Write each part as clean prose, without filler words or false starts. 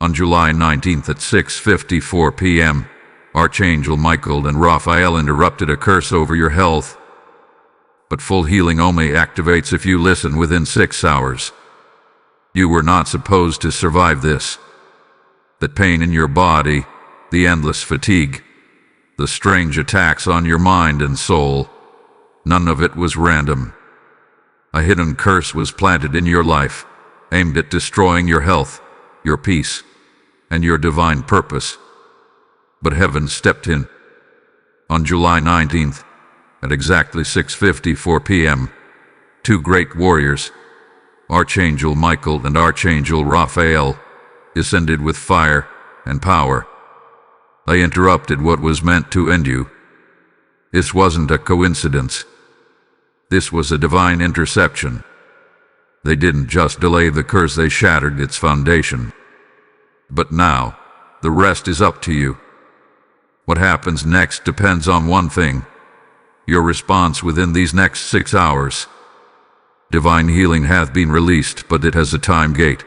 On July 19th at 6:54 p.m., Archangel Michael and Raphael interrupted a curse over your health. But full healing only activates if you listen within 6 hours. You were not supposed to survive this. That pain in your body, the endless fatigue, the strange attacks on your mind and soul, none of it was random. A hidden curse was planted in your life, aimed at destroying your health, your peace, and your divine purpose. But heaven stepped in. On July 19th, at exactly 6:54 p.m., two great warriors, Archangel Michael and Archangel Raphael, descended with fire and power. They interrupted what was meant to end you. This wasn't a coincidence. This was a divine interception. They didn't just delay the curse, they shattered its foundation. But now, the rest is up to you. What happens next depends on one thing: your response within these next 6 hours. Divine healing hath been released, but it has a time gate.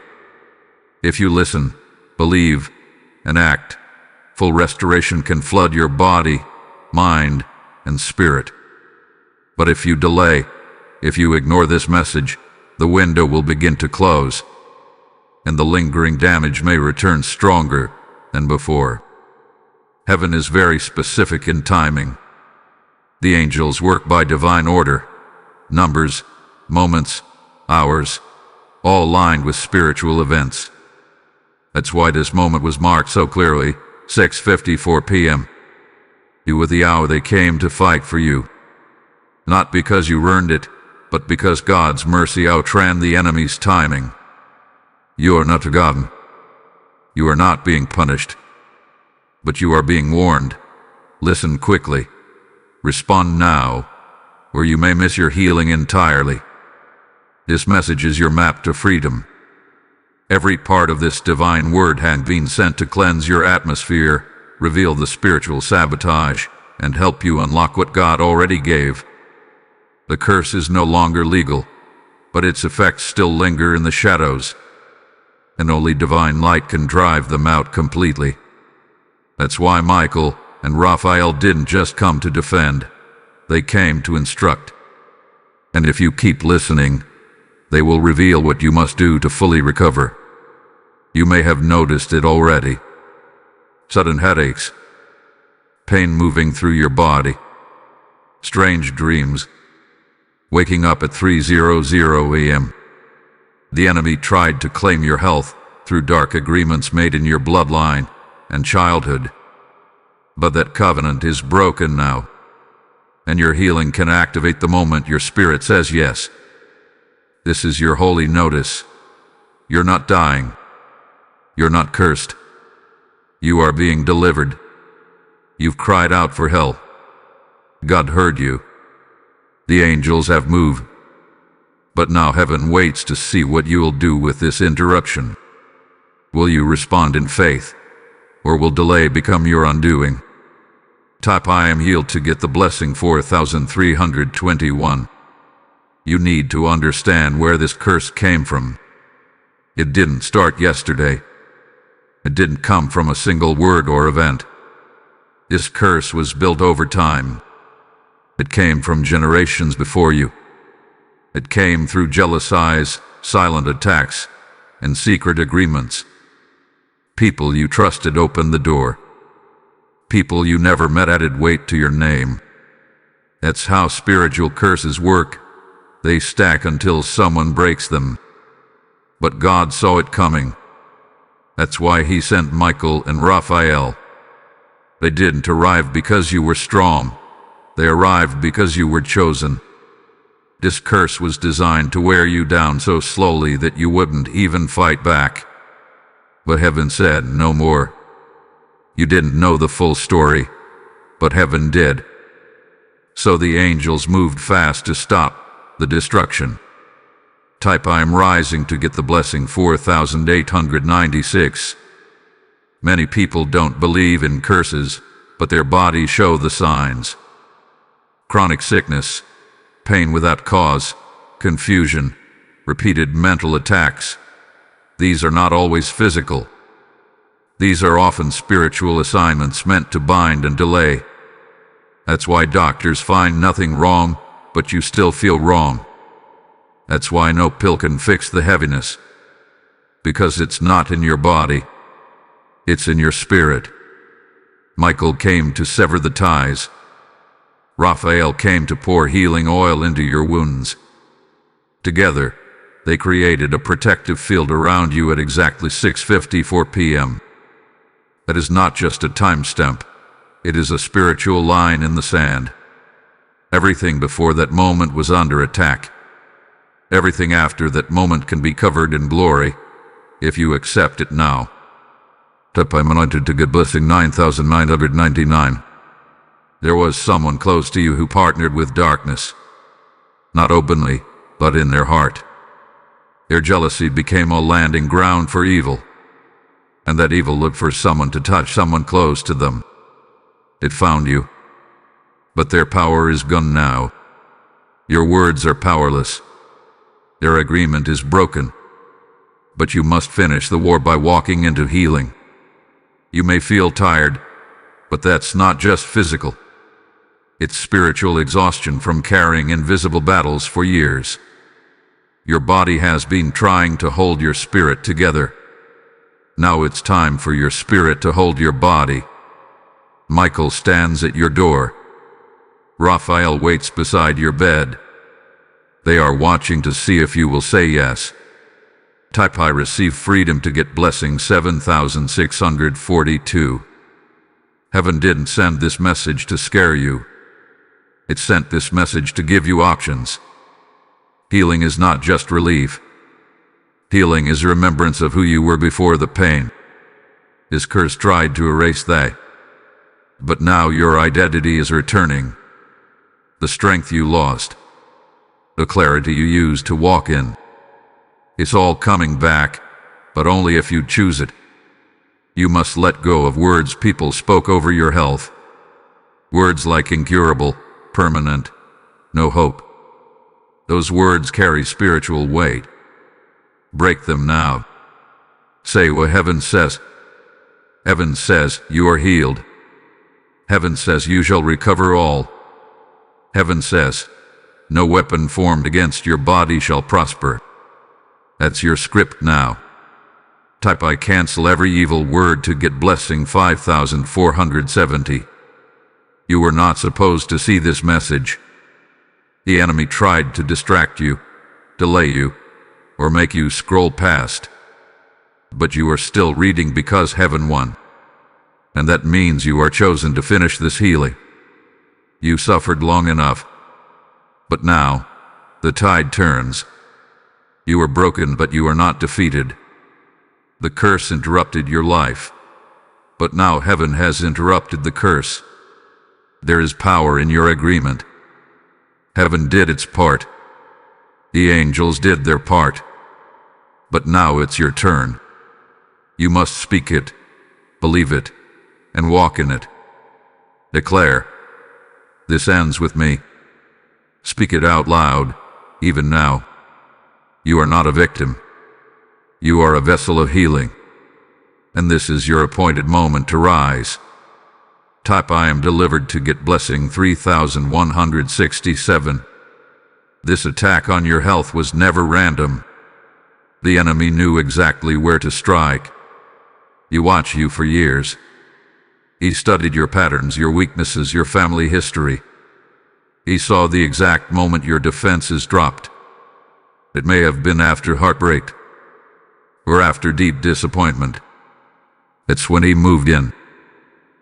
If you listen, believe, and act, full restoration can flood your body, mind, and spirit. But if you delay, if you ignore this message, the window will begin to close, and the lingering damage may return stronger than before. Heaven is very specific in timing. The angels work by divine order, numbers, moments, hours, all aligned with spiritual events. That's why this moment was marked so clearly, 6:54 p.m. You were the hour they came to fight for you. Not because you earned it, but because God's mercy outran the enemy's timing. You are not forgotten. You are not being punished. But you are being warned. Listen quickly. Respond now, or you may miss your healing entirely. This message is your map to freedom. Every part of this divine word had been sent to cleanse your atmosphere, reveal the spiritual sabotage, and help you unlock what God already gave. The curse is no longer legal, but its effects still linger in the shadows, and only divine light can drive them out completely. That's why Michael and Raphael didn't just come to defend, they came to instruct. And if you keep listening, they will reveal what you must do to fully recover. You may have noticed it already. Sudden headaches, pain moving through your body, strange dreams, waking up at 3:00 a.m. The enemy tried to claim your health through dark agreements made in your bloodline and childhood. But that covenant is broken now, and your healing can activate the moment your spirit says yes. This is your holy notice. You're not dying. You're not cursed. You are being delivered. You've cried out for help. God heard you. The angels have moved. But now heaven waits to see what you will do with this interruption. Will you respond in faith, or will delay become your undoing? Type I am healed to get the blessing 4321. You need to understand where this curse came from. It didn't start yesterday. It didn't come from a single word or event. This curse was built over time. It came from generations before you. It came through jealous eyes, silent attacks, and secret agreements. People you trusted opened the door. People you never met added weight to your name. That's how spiritual curses work. They stack until someone breaks them. But God saw it coming. That's why He sent Michael and Raphael. They didn't arrive because you were strong. They arrived because you were chosen. This curse was designed to wear you down so slowly that you wouldn't even fight back. But heaven said no more. You didn't know the full story, but heaven did. So the angels moved fast to stop the destruction. Type I am rising to get the blessing 4896. Many people don't believe in curses, but their bodies show the signs. Chronic sickness, pain without cause, confusion, repeated mental attacks. These are not always physical. These are often spiritual assignments meant to bind and delay. That's why doctors find nothing wrong, but you still feel wrong. That's why no pill can fix the heaviness. Because it's not in your body. It's in your spirit. Michael came to sever the ties. Raphael came to pour healing oil into your wounds. Together, they created a protective field around you at exactly 6:54 p.m. That is not just a timestamp. It is a spiritual line in the sand. Everything before that moment was under attack. Everything after that moment can be covered in glory, if you accept it now. I'm anointed to get blessing 9,999. There was someone close to you who partnered with darkness. Not openly, but in their heart. Their jealousy became a landing ground for evil. And that evil looked for someone to touch someone close to them. It found you. But their power is gone now. Your words are powerless. Their agreement is broken. But you must finish the war by walking into healing. You may feel tired, but that's not just physical. It's spiritual exhaustion from carrying invisible battles for years. Your body has been trying to hold your spirit together. Now it's time for your spirit to hold your body. Michael stands at your door. Raphael waits beside your bed. They are watching to see if you will say yes. Type I receive freedom to get blessing 7,642. Heaven didn't send this message to scare you. It sent this message to give you options. Healing is not just relief. Healing is remembrance of who you were before the pain. This curse tried to erase that. But now your identity is returning. The strength you lost. The clarity you used to walk in. It's all coming back, but only if you choose it. You must let go of words people spoke over your health. Words like incurable, permanent, no hope. Those words carry spiritual weight. Break them now. Say what heaven says. Heaven says you are healed. Heaven says you shall recover all. Heaven says, no weapon formed against your body shall prosper. That's your script now. Type I cancel every evil word to get blessing 5,470. You were not supposed to see this message. The enemy tried to distract you, delay you, or make you scroll past. But you are still reading because heaven won. And that means you are chosen to finish this healing. You suffered long enough. But now, the tide turns. You are broken, but you are not defeated. The curse interrupted your life. But now heaven has interrupted the curse. There is power in your agreement. Heaven did its part. The angels did their part. But now it's your turn. You must speak it, believe it, and walk in it. Declare, this ends with me. Speak it out loud, even now. You are not a victim. You are a vessel of healing. And this is your appointed moment to rise. Type I am delivered to get blessing 3,167. This attack on your health was never random. The enemy knew exactly where to strike. He watched you for years. He studied your patterns, your weaknesses, your family history. He saw the exact moment your defenses dropped. It may have been after heartbreak, or after deep disappointment. It's when he moved in.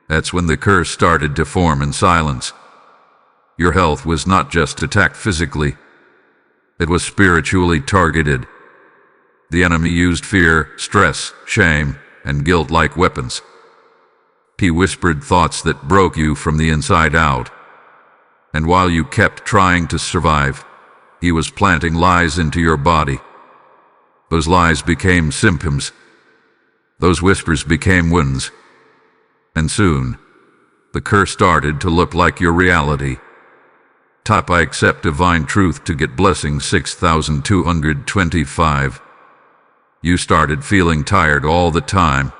That's when the curse started to form in silence. Your health was not just attacked physically. It was spiritually targeted. The enemy used fear, stress, shame, and guilt like weapons. He whispered thoughts that broke you from the inside out. And while you kept trying to survive, he was planting lies into your body. Those lies became symptoms. Those whispers became wounds. And soon, the curse started to look like your reality. Type I accept divine truth to get blessing 6,225. You started feeling tired all the time.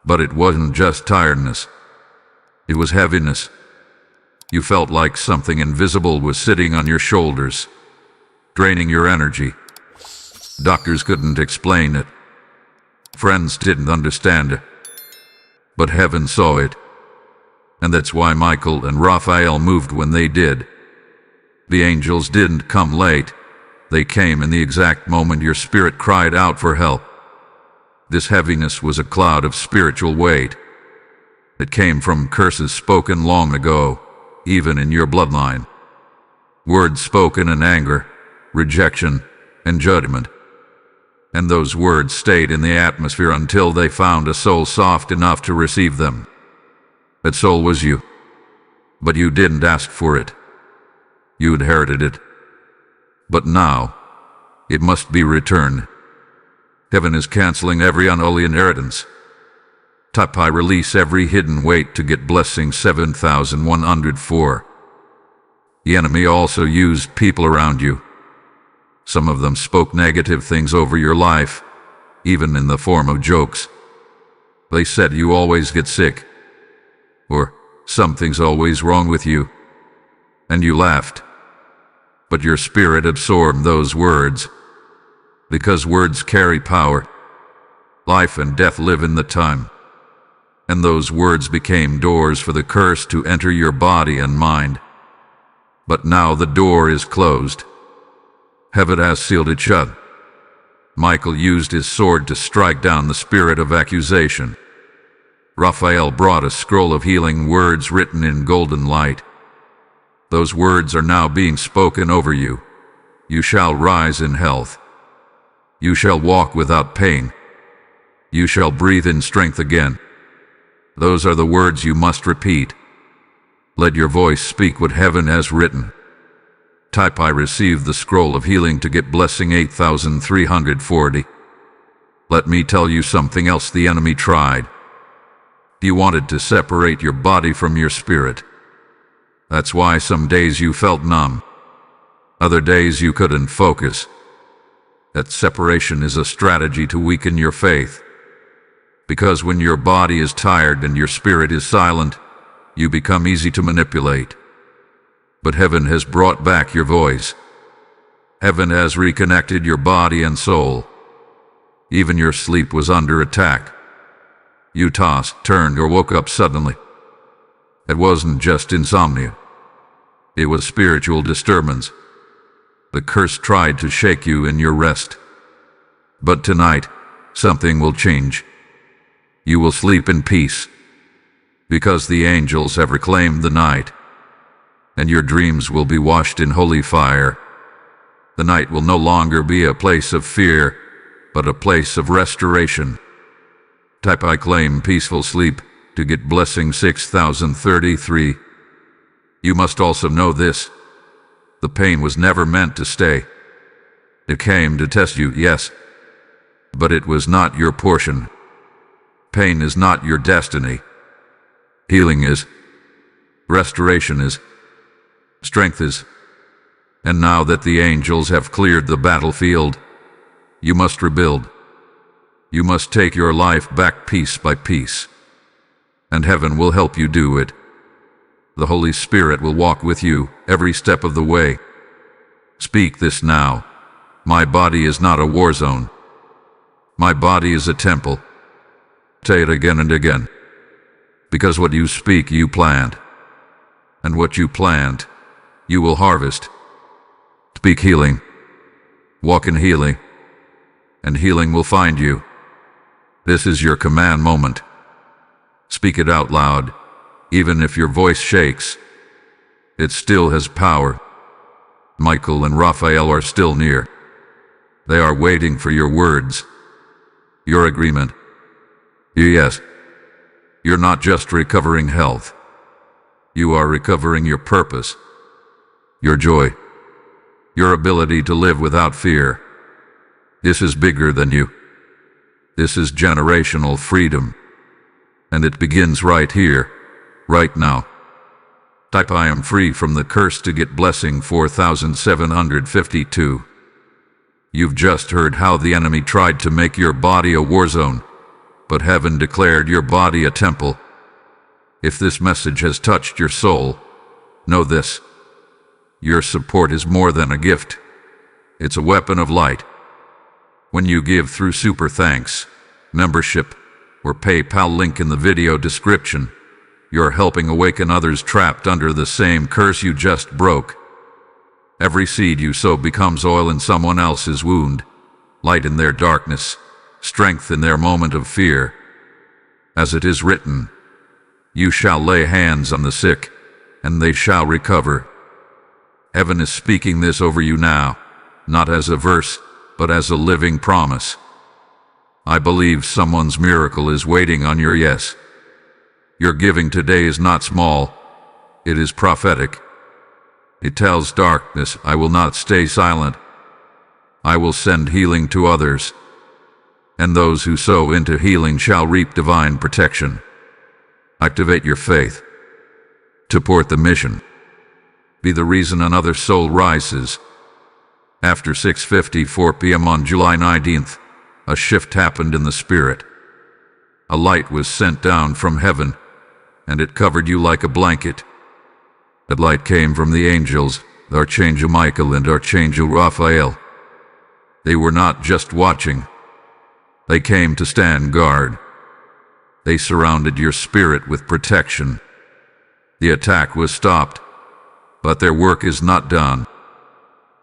But it wasn't just tiredness. It was heaviness. You felt like something invisible was sitting on your shoulders, draining your energy. Doctors couldn't explain it. Friends didn't understand it. But heaven saw it. And that's why Michael and Raphael moved when they did. The angels didn't come late. They came in the exact moment your spirit cried out for help. This heaviness was a cloud of spiritual weight. It came from curses spoken long ago, even in your bloodline. Words spoken in anger, rejection, and judgment. And those words stayed in the atmosphere until they found a soul soft enough to receive them. That soul was you. But you didn't ask for it. You inherited it. But now, it must be returned. Heaven is canceling every unholy inheritance. I release every hidden weight to get blessing 7104. The enemy also used people around you. Some of them spoke negative things over your life, even in the form of jokes. They said you always get sick, or something's always wrong with you, and you laughed. But your spirit absorbed those words, because words carry power. Life and death live in the tongue, and those words became doors for the curse to enter your body and mind. But now the door is closed. Heaven has sealed it shut. Michael used his sword to strike down the spirit of accusation. Raphael brought a scroll of healing words written in golden light. Those words are now being spoken over you. You shall rise in health. You shall walk without pain. You shall breathe in strength again. Those are the words you must repeat. Let your voice speak what heaven has written. I received the scroll of healing to get blessing 8340. Let me tell you something else the enemy tried. He wanted to separate your body from your spirit. That's why some days you felt numb. Other days you couldn't focus. That separation is a strategy to weaken your faith. Because when your body is tired and your spirit is silent, you become easy to manipulate. But heaven has brought back your voice. Heaven has reconnected your body and soul. Even your sleep was under attack. You tossed, turned, or woke up suddenly. It wasn't just insomnia. It was spiritual disturbance. The curse tried to shake you in your rest. But tonight, something will change. You will sleep in peace, because the angels have reclaimed the night, and your dreams will be washed in holy fire. The night will no longer be a place of fear, but a place of restoration. I claim peaceful sleep to get blessing 6033. You must also know this. The pain was never meant to stay. It came to test you, yes, but it was not your portion. Pain is not your destiny. Healing is. Restoration is. Strength is. And now that the angels have cleared the battlefield, you must rebuild. You must take your life back piece by piece. And heaven will help you do it. The Holy Spirit will walk with you every step of the way. Speak this now. My body is not a war zone. My body is a temple. Say it again and again. Because what you speak, you plant. And what you plant, you will harvest. Speak healing. Walk in healing. And healing will find you. This is your command moment. Speak it out loud. Even if your voice shakes, it still has power. Michael and Raphael are still near. They are waiting for your words. Your agreement. Yes. You're not just recovering health. You are recovering your purpose, your joy, your ability to live without fear. This is bigger than you. This is generational freedom. And it begins right here, right now. I am free from the curse to get blessing 4752. You've just heard how the enemy tried to make your body a war zone. but heaven declared your body a temple. If this message has touched your soul, know this: your support is more than a gift. It's a weapon of light. When you give through Super Thanks, membership, or PayPal link in the video description, you're helping awaken others trapped under the same curse you just broke. Every seed you sow becomes oil in someone else's wound, light in their darkness, strength in their moment of fear. As it is written, you shall lay hands on the sick, and they shall recover. Heaven is speaking this over you now, not as a verse, but as a living promise. I believe someone's miracle is waiting on your yes. Your giving today is not small, it is prophetic. It tells darkness, I will not stay silent. I will send healing to others, and those who sow into healing shall reap divine protection. Activate your faith. Support the mission. Be the reason another soul rises. After 6:54 p.m. on July 19th, a shift happened in the spirit. A light was sent down from heaven, and it covered you like a blanket. That light came from the angels, Archangel Michael and Archangel Raphael. They were not just watching. They came to stand guard. They surrounded your spirit with protection. The attack was stopped, but their work is not done.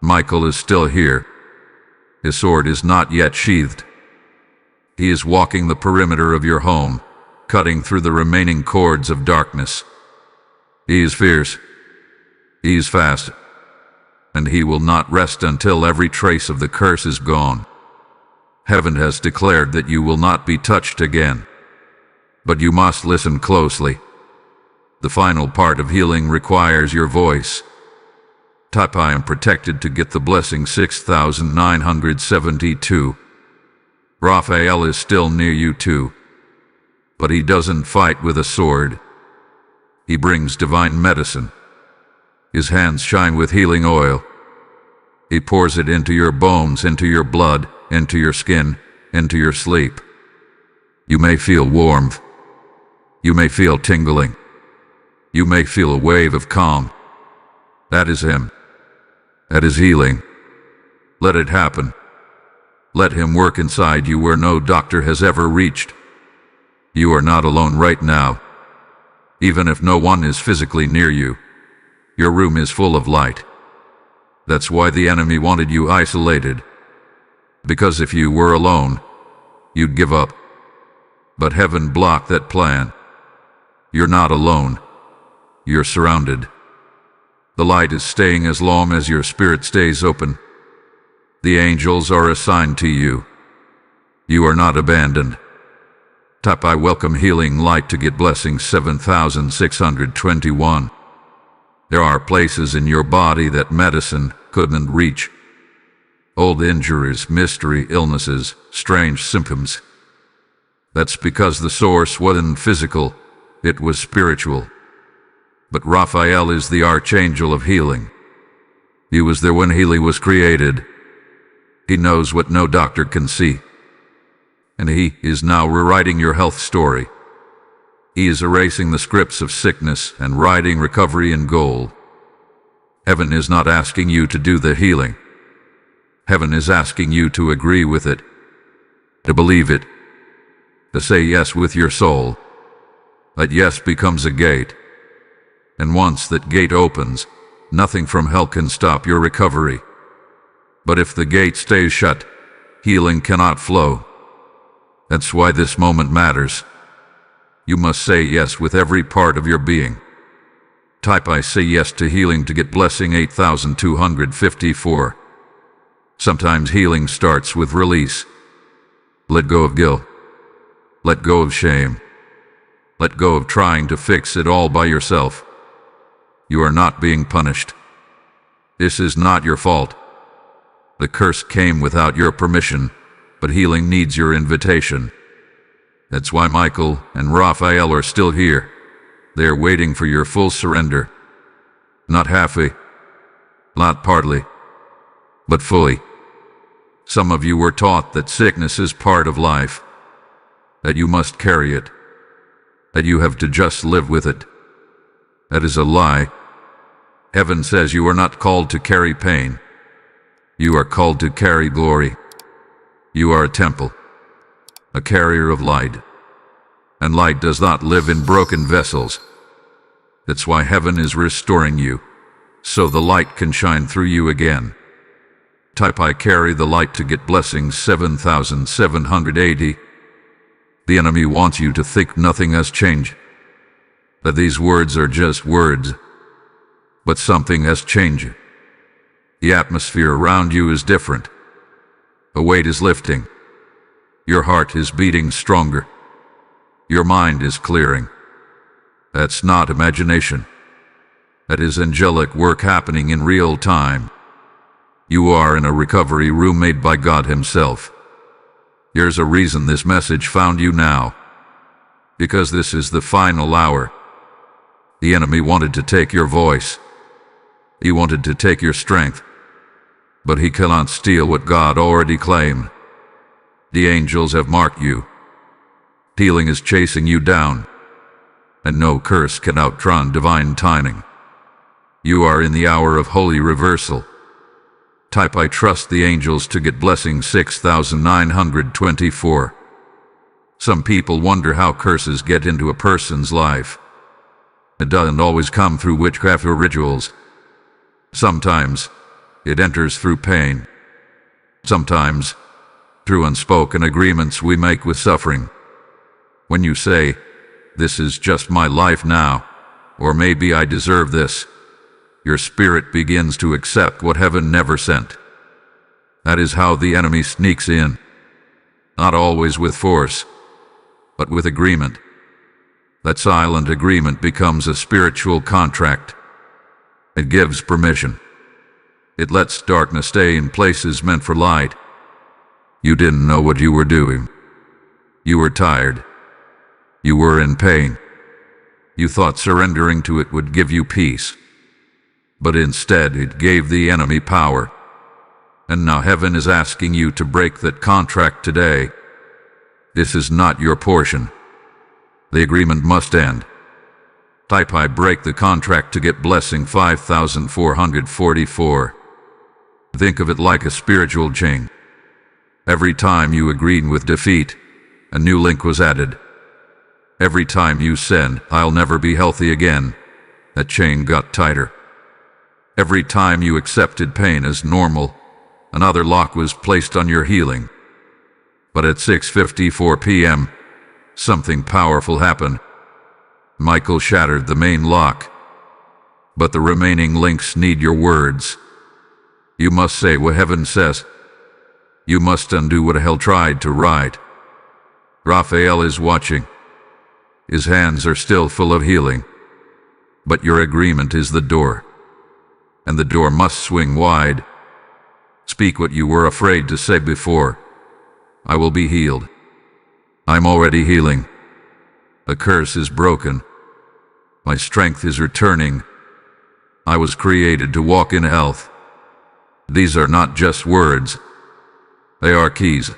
Michael is still here. His sword is not yet sheathed. He is walking the perimeter of your home, cutting through the remaining cords of darkness. He is fierce. He is fast. And he will not rest until every trace of the curse is gone. Heaven has declared that you will not be touched again. But you must listen closely. The final part of healing requires your voice. Type I am protected to get the blessing 6972. Raphael is still near you too. But he doesn't fight with a sword. He brings divine medicine. His hands shine with healing oil. He pours it into your bones, into your blood, into your skin, into your sleep. You may feel warmth. You may feel tingling. You may feel a wave of calm. That is him. That is healing. Let it happen. Let him work inside you where no doctor has ever reached. You are not alone right now. Even if no one is physically near you, your room is full of light. That's why the enemy wanted you isolated. Because if you were alone, you'd give up. But heaven blocked that plan. You're not alone. You're surrounded. The light is staying as long as your spirit stays open. The angels are assigned to you. You are not abandoned. Type I welcome healing light to get blessing 7621. There are places in your body that medicine couldn't reach. Old injuries, mystery illnesses, strange symptoms. That's because the source wasn't physical, it was spiritual. But Raphael is the archangel of healing. He was there when healing was created. He knows what no doctor can see. And he is now rewriting your health story. He is erasing the scripts of sickness and writing recovery in gold. Heaven is not asking you to do the healing. Heaven is asking you to agree with it, to believe it, to say yes with your soul. That yes becomes a gate. And once that gate opens, nothing from hell can stop your recovery. But if the gate stays shut, healing cannot flow. That's why this moment matters. You must say yes with every part of your being. Type I say yes to healing to get blessing 8254. Sometimes healing starts with release. Let go of guilt. Let go of shame. Let go of trying to fix it all by yourself. You are not being punished. This is not your fault. The curse came without your permission, but healing needs your invitation. That's why Michael and Raphael are still here. They are waiting for your full surrender. Not halfway, not partly, but fully. Some of you were taught that sickness is part of life. that you must carry it, that you have to just live with it. That is a lie. Heaven says you are not called to carry pain. You are called to carry glory. You are a temple, a carrier of light. And light does not live in broken vessels. That's why heaven is restoring you, so the light can shine through you again. Type I carry the light to get blessings 7,780. The enemy wants you to think nothing has changed, that these words are just words. But something has changed. The atmosphere around you is different. A weight is lifting. Your heart is beating stronger. Your mind is clearing. That's not imagination. That is angelic work happening in real time. You are in a recovery room made by God Himself. There's a reason this message found you now. Because this is the final hour. The enemy wanted to take your voice. He wanted to take your strength. But he cannot steal what God already claimed. The angels have marked you. Healing is chasing you down. And no curse can outrun divine timing. You are in the hour of holy reversal. Type I trust the angels to get blessing 6,924. Some people wonder how curses get into a person's life. It doesn't always come through witchcraft or rituals. Sometimes it enters through pain. Sometimes through unspoken agreements we make with suffering. When you say, "This is just my life now," or "Maybe I deserve this," your spirit begins to accept what heaven never sent. That is how the enemy sneaks in. Not always with force, but with agreement. That silent agreement becomes a spiritual contract. It gives permission. It lets darkness stay in places meant for light. You didn't know what you were doing. You were tired. You were in pain. You thought surrendering to it would give you peace. But instead it gave the enemy power. And now heaven is asking you to break that contract today. This is not your portion. The agreement must end. Type I break the contract to get blessing 5,444. Think of it like a spiritual chain. Every time you agreed with defeat, a new link was added. Every time you said, "I'll never be healthy again," that chain got tighter. Every time you accepted pain as normal, another lock was placed on your healing. But at 6:54 p.m., something powerful happened. Michael shattered the main lock. But the remaining links need your words. You must say what heaven says. You must undo what hell tried to write. Raphael is watching. His hands are still full of healing. But your agreement is the door. And the door must swing wide. Speak what you were afraid to say before. I will be healed. I'm already healing. The curse is broken. My strength is returning. I was created to walk in health. These are not just words. They are keys.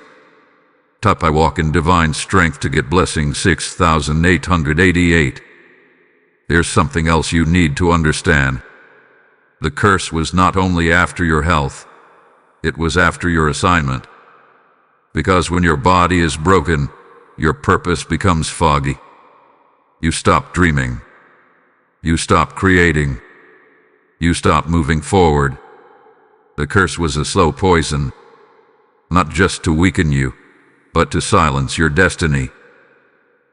Type I walk in divine strength to get blessing 6,888. There's something else you need to understand. The curse was not only after your health, it was after your assignment. Because when your body is broken, your purpose becomes foggy. You stop dreaming. You stop creating. You stop moving forward. The curse was a slow poison, not just to weaken you, but to silence your destiny,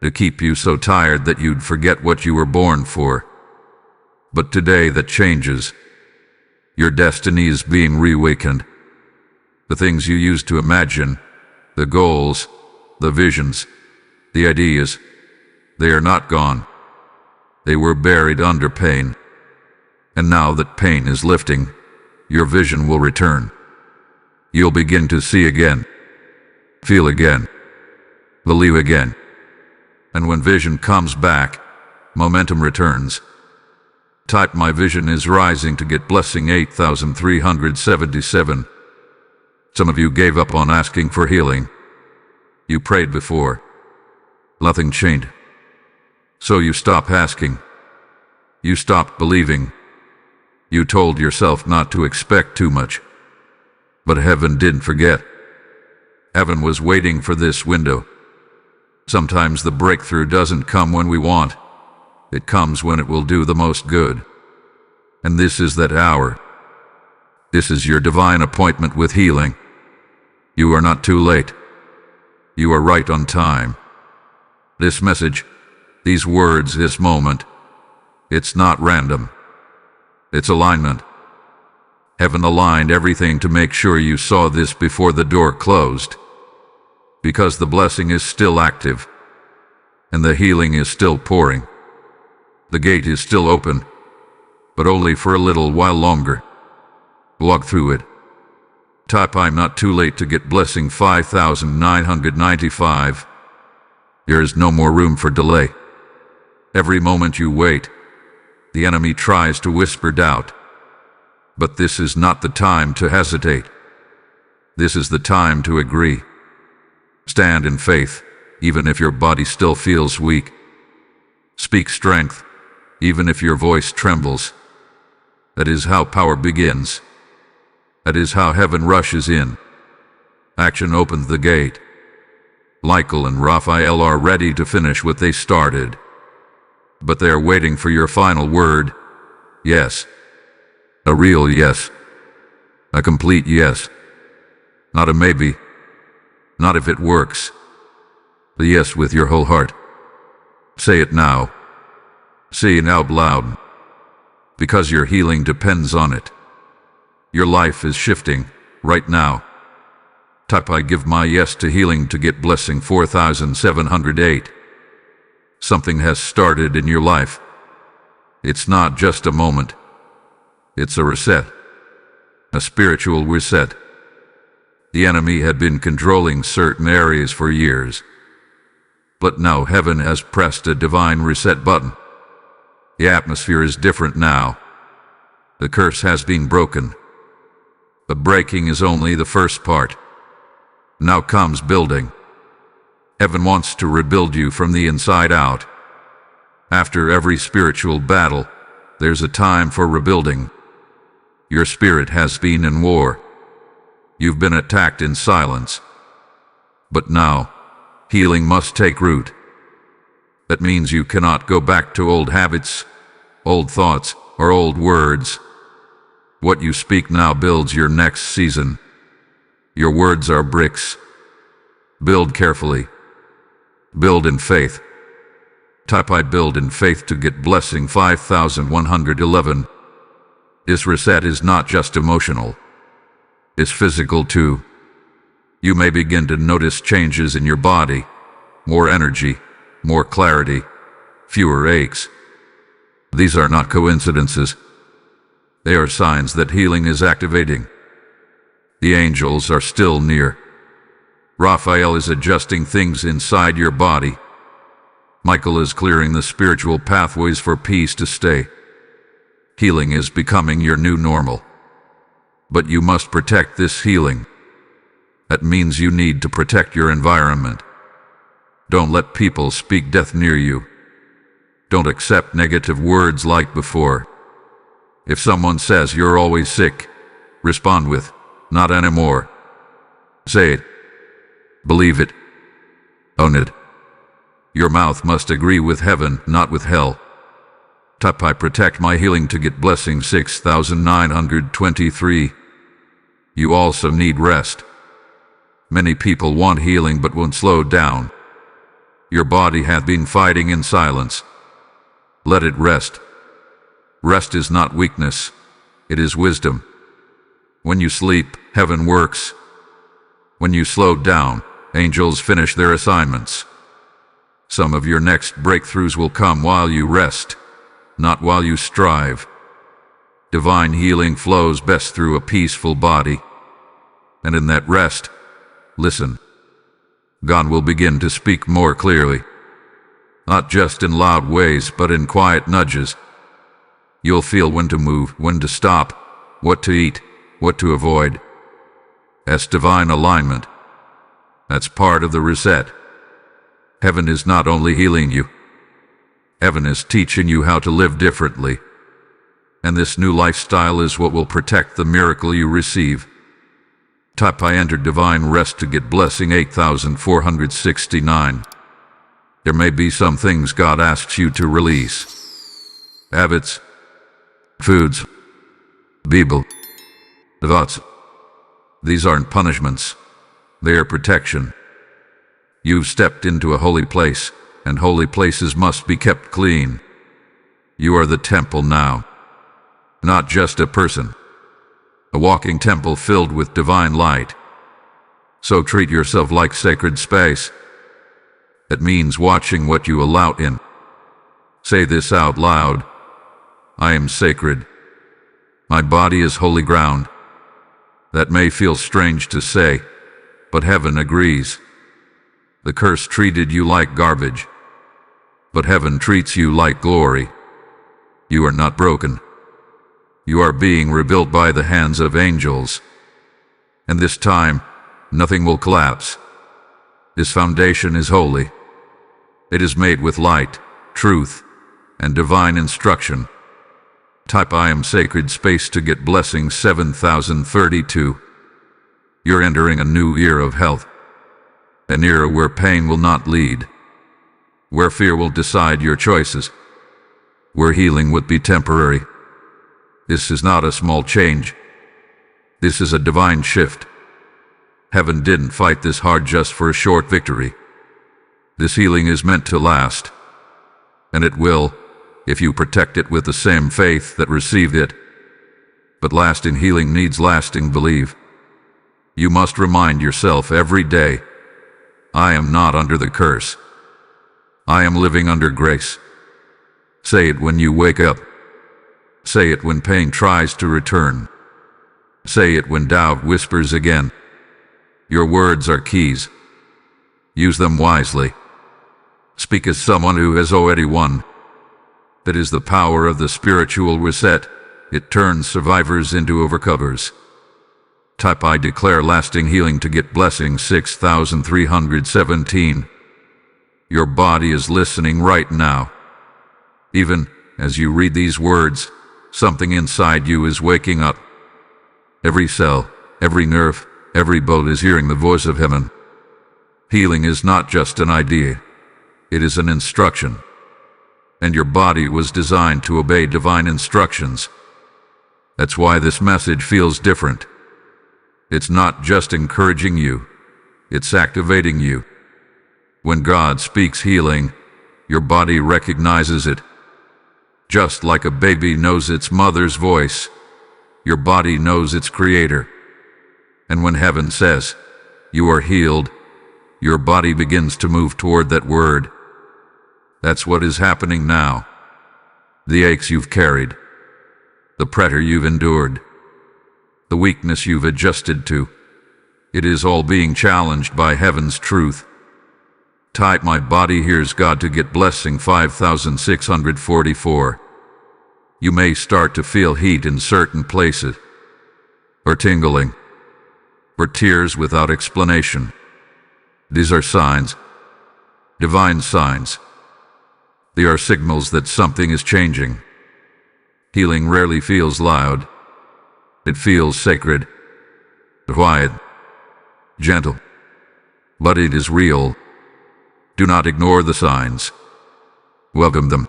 to keep you so tired that you'd forget what you were born for. But today that changes. Your destiny is being reawakened. The things you used to imagine, the goals, the visions, the ideas, they are not gone. They were buried under pain. And now that pain is lifting, your vision will return. You'll begin to see again, feel again, believe again. And when vision comes back, momentum returns. Type my vision is rising to get blessing 8,377. Some of you gave up on asking for healing. You prayed before. Nothing changed. So you stop asking. You stopped believing. You told yourself not to expect too much. But heaven didn't forget. Heaven was waiting for this window. Sometimes the breakthrough doesn't come when we want. It comes when it will do the most good. And this is that hour. This is your divine appointment with healing. You are not too late. You are right on time. This message, these words, this moment, it's not random. It's alignment. Heaven aligned everything to make sure you saw this before the door closed. Because the blessing is still active. And the healing is still pouring. The gate is still open. But only for a little while longer. Walk through it. Type I'm not too late to get blessing 5995. There is no more room for delay. Every moment you wait, the enemy tries to whisper doubt. But this is not the time to hesitate. This is the time to agree. Stand in faith, even if your body still feels weak. Speak strength, even if your voice trembles. That is how power begins. That is how heaven rushes in. Action opens the gate. Michael and Raphael are ready to finish what they started. But they are waiting for your final word. Yes. A real yes. A complete yes. Not a maybe. Not if it works. The yes with your whole heart. Say it now. Say it out loud. Because your healing depends on it. Your life is shifting, right now. Type I give my yes to healing to get blessing 4708. Something has started in your life. It's not just a moment. It's a reset. A spiritual reset. The enemy had been controlling certain areas for years. But now heaven has pressed a divine reset button. The atmosphere is different now. The curse has been broken. But breaking is only the first part. Now comes building. Heaven wants to rebuild you from the inside out. After every spiritual battle, there's a time for rebuilding. Your spirit has been in war. You've been attacked in silence. But now, healing must take root. That means you cannot go back to old habits, old thoughts, or old words. What you speak now builds your next season. Your words are bricks. Build carefully. Build in faith. Type I build in faith to get blessing 5111. This reset is not just emotional. It's physical too. You may begin to notice changes in your body. More energy, more clarity, fewer aches. These are not coincidences. They are signs that healing is activating. The angels are still near. Raphael is adjusting things inside your body. Michael is clearing the spiritual pathways for peace to stay. Healing is becoming your new normal. But you must protect this healing. That means you need to protect your environment. Don't let people speak death near you. Don't accept negative words like before. If someone says you're always sick, respond with, not anymore. Say it. Believe it. Own it. Your mouth must agree with heaven, not with hell. Type I protect my healing to get blessing 6923. You also need rest. Many people want healing but won't slow down. Your body has been fighting in silence. Let it rest. Rest is not weakness. It is wisdom. When you sleep, heaven works. When you slow down, angels finish their assignments. Some of your next breakthroughs will come while you rest, not while you strive. Divine healing flows best through a peaceful body. And in that rest, listen. God will begin to speak more clearly. Not just in loud ways, but in quiet nudges. You'll feel when to move, when to stop, what to eat, what to avoid. That's divine alignment. That's part of the reset. Heaven is not only healing you, heaven is teaching you how to live differently. And this new lifestyle is what will protect the miracle you receive. Type I enter divine rest to get blessing 8469. There may be some things God asks you to release. Habits, foods, people, thoughts. These aren't punishments. They are protection. You've stepped into a holy place, and holy places must be kept clean. You are the temple now. Not just a person. A walking temple filled with divine light. So treat yourself like sacred space. That means watching what you allow in. Say this out loud. I am sacred. My body is holy ground. That may feel strange to say, but heaven agrees. The curse treated you like garbage, but heaven treats you like glory. You are not broken. You are being rebuilt by the hands of angels. And this time, nothing will collapse. This foundation is holy. It is made with light, truth, and divine instruction. Type I am sacred space to get blessing 7032. You're entering a new era of health. An era where pain will not lead. Where fear will decide your choices. Where healing would be temporary. This is not a small change. This is a divine shift. Heaven didn't fight this hard just for a short victory. This healing is meant to last. And it will, if you protect it with the same faith that received it. But lasting healing needs lasting belief. You must remind yourself every day, I am not under the curse. I am living under grace. Say it when you wake up. Say it when pain tries to return. Say it when doubt whispers again. Your words are keys. Use them wisely. Speak as someone who has already won. That is the power of the spiritual reset. It turns survivors into overcomers. Type I declare lasting healing to get blessing 6317. Your body is listening right now. Even as you read these words, something inside you is waking up. Every cell, every nerve, every bone is hearing the voice of heaven. Healing is not just an idea. It is an instruction. And your body was designed to obey divine instructions. That's why this message feels different. It's not just encouraging you. It's activating you. When God speaks healing, your body recognizes it. Just like a baby knows its mother's voice, your body knows its creator. And when heaven says, you are healed, your body begins to move toward that word. That's what is happening now. The aches you've carried, the pressure you've endured, the weakness you've adjusted to, it is all being challenged by heaven's truth. Type my body hears God to get blessing 5644. You may start to feel heat in certain places, or tingling, or tears without explanation. These are signs, divine signs. They are signals that something is changing. Healing rarely feels loud. It feels sacred, quiet, gentle. But it is real. Do not ignore the signs. Welcome them.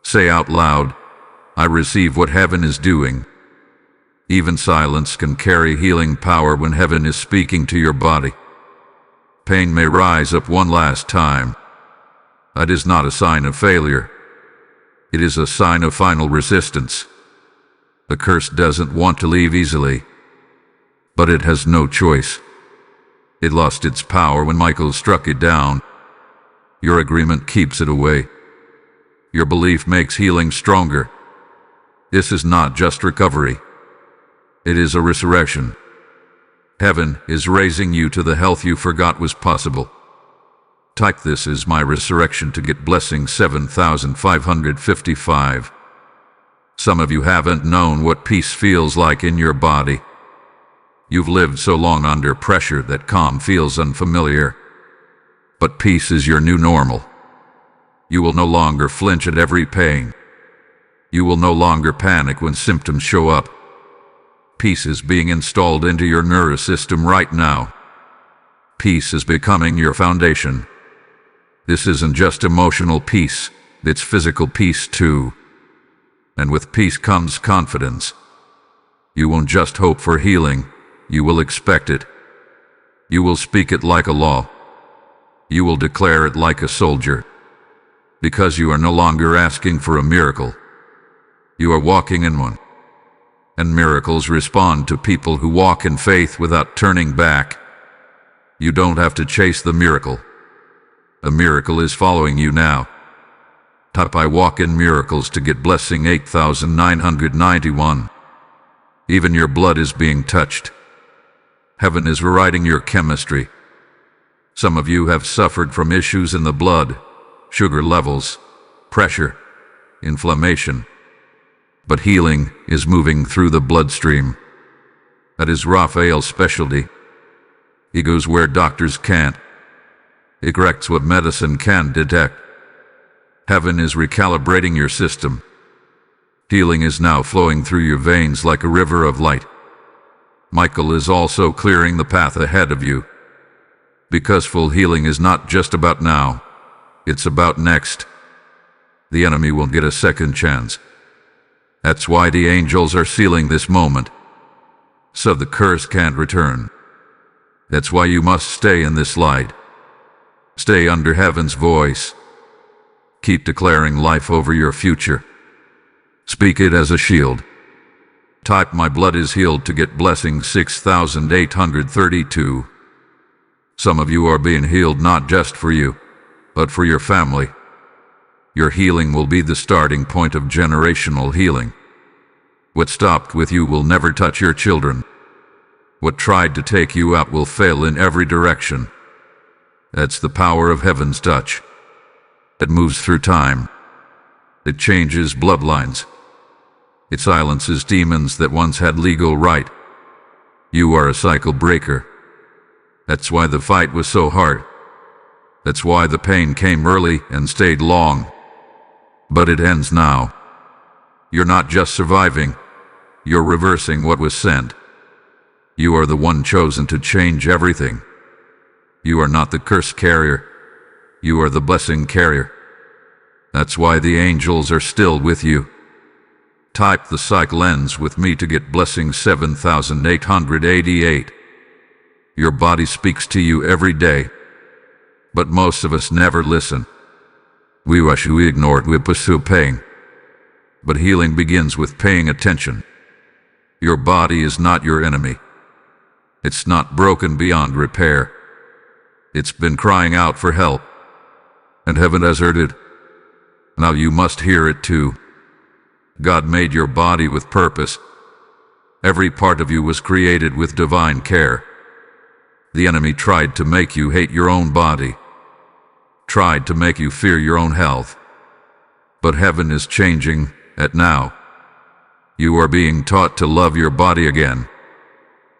Say out loud, I receive what heaven is doing. Even silence can carry healing power when heaven is speaking to your body. Pain may rise up one last time. That is not a sign of failure. It is a sign of final resistance. The curse doesn't want to leave easily, but it has no choice. It lost its power when Michael struck it down. Your agreement keeps it away. Your belief makes healing stronger. This is not just recovery. It is a resurrection. Heaven is raising you to the health you forgot was possible. Type this is my resurrection to get blessing 7555. Some of you haven't known what peace feels like in your body. You've lived so long under pressure that calm feels unfamiliar. But peace is your new normal. You will no longer flinch at every pain. You will no longer panic when symptoms show up. Peace is being installed into your nervous system right now. Peace is becoming your foundation. This isn't just emotional peace, it's physical peace too. And with peace comes confidence. You won't just hope for healing, you will expect it. You will speak it like a law. You will declare it like a soldier. Because you are no longer asking for a miracle. You are walking in one. And miracles respond to people who walk in faith without turning back. You don't have to chase the miracle. A miracle is following you now. Type I walk in miracles to get blessing 8991. Even your blood is being touched. Heaven is rewriting your chemistry. Some of you have suffered from issues in the blood, sugar levels, pressure, inflammation. But healing is moving through the bloodstream. That is Raphael's specialty. He goes where doctors can't. He corrects what medicine can detect. Heaven is recalibrating your system. Healing is now flowing through your veins like a river of light. Michael is also clearing the path ahead of you. Because full healing is not just about now, it's about next. The enemy won't get a second chance. That's why the angels are sealing this moment, so the curse can't return. That's why you must stay in this light. Stay under heaven's voice. Keep declaring life over your future. Speak it as a shield. Type my blood is healed to get blessing 6832. Some of you are being healed not just for you, but for your family. Your healing will be the starting point of generational healing. What stopped with you will never touch your children. What tried to take you out will fail in every direction. That's the power of heaven's touch. It moves through time. It changes bloodlines. It silences demons that once had legal right. You are a cycle breaker. That's why the fight was so hard. That's why the pain came early and stayed long. But it ends now. You're not just surviving. You're reversing what was sent. You are the one chosen to change everything. You are not the curse carrier. You are the blessing carrier. That's why the angels are still with you. Type the cycle ends with me to get blessing 7888. Your body speaks to you every day. But most of us never listen. We rush, we ignore it, we pursue pain. But healing begins with paying attention. Your body is not your enemy. It's not broken beyond repair. It's been crying out for help. And heaven has heard it. Now you must hear it too. God made your body with purpose. Every part of you was created with divine care. The enemy tried to make you hate your own body. Tried to make you fear your own health. But heaven is changing it now. You are being taught to love your body again.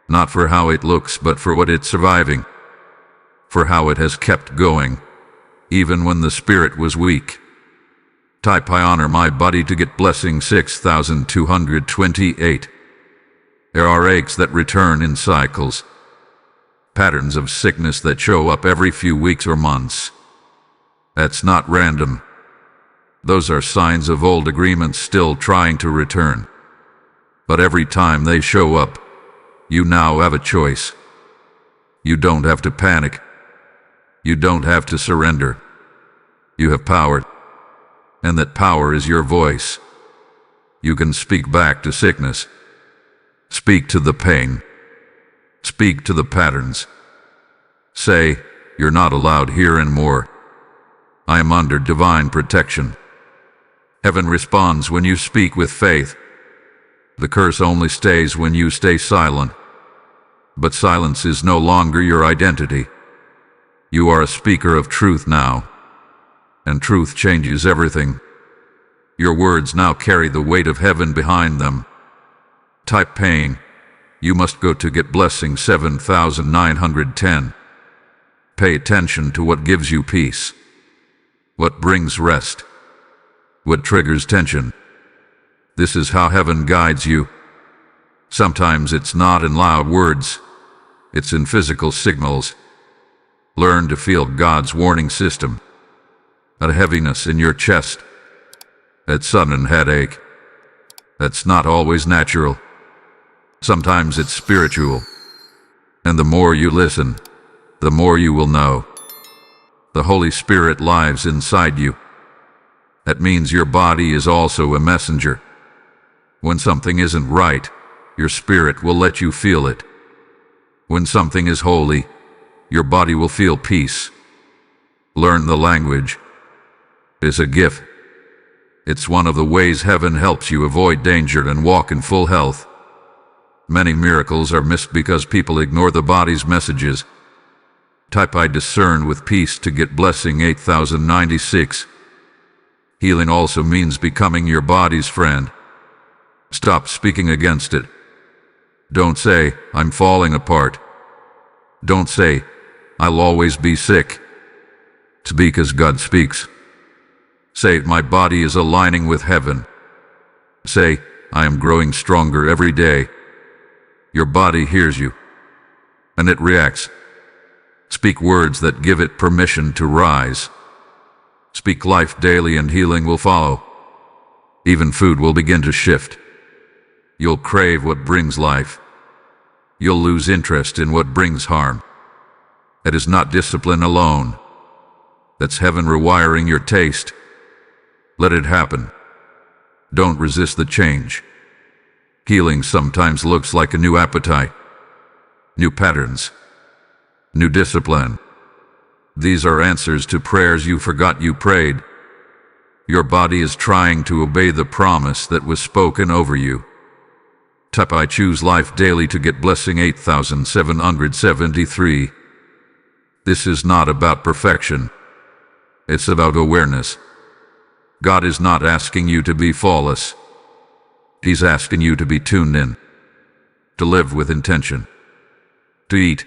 Not for how it looks, but for what it's surviving. For how it has kept going, even when the spirit was weak. Type I honor my body to get blessing 6228. There are aches that return in cycles. Patterns of sickness that show up every few weeks or months. That's not random. Those are signs of old agreements still trying to return. But every time they show up, you now have a choice. You don't have to panic. You don't have to surrender. You have power. And that power is your voice. You can speak back to sickness. Speak to the pain. Speak to the patterns. Say, you're not allowed here anymore. I am under divine protection. Heaven responds when you speak with faith. The curse only stays when you stay silent. But silence is no longer your identity. You are a speaker of truth now. And truth changes everything. Your words now carry the weight of heaven behind them. Type pain. You must go to get blessing 7910. Pay attention to what gives you peace, what brings rest, what triggers tension. This is how heaven guides you. Sometimes it's not in loud words, it's in physical signals. Learn to feel God's warning system. A heaviness in your chest, that sudden headache. That's not always natural. Sometimes it's spiritual. And the more you listen, the more you will know. The Holy Spirit lives inside you. That means your body is also a messenger. When something isn't right, your spirit will let you feel it. When something is holy, your body will feel peace. Learn the language. It's a gift. It's one of the ways heaven helps you avoid danger and walk in full health. Many miracles are missed because people ignore the body's messages. Type I discern with peace to get blessing 8096. Healing also means becoming your body's friend. Stop speaking against it. Don't say, I'm falling apart. Don't say, I'll always be sick. Speak as God speaks. Say, my body is aligning with heaven. Say, I am growing stronger every day. Your body hears you, and it reacts. Speak words that give it permission to rise. Speak life daily and healing will follow. Even food will begin to shift. You'll crave what brings life. You'll lose interest in what brings harm. It is not discipline alone. That's heaven rewiring your taste. Let it happen. Don't resist the change. Healing sometimes looks like a new appetite, new patterns, new discipline. These are answers to prayers you forgot you prayed. Your body is trying to obey the promise that was spoken over you. Type I choose life daily to get blessing 8773. This is not about perfection. It's about awareness. God is not asking you to be flawless. He's asking you to be tuned in, to live with intention, to eat,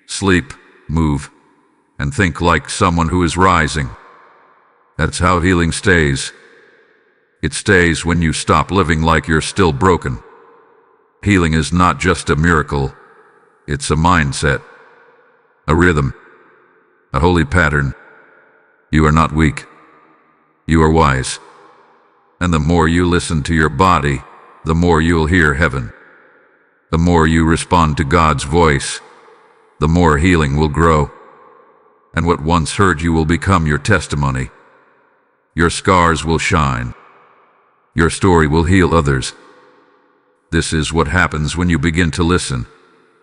sleep, move, and think like someone who is rising. That's how healing stays. It stays when you stop living like you're still broken. Healing is not just a miracle, it's a mindset, a rhythm, a holy pattern. You are not weak. You are wise. And the more you listen to your body, the more you'll hear heaven. The more you respond to God's voice, the more healing will grow. And what once hurt you will become your testimony. Your scars will shine. Your story will heal others. This is what happens when you begin to listen.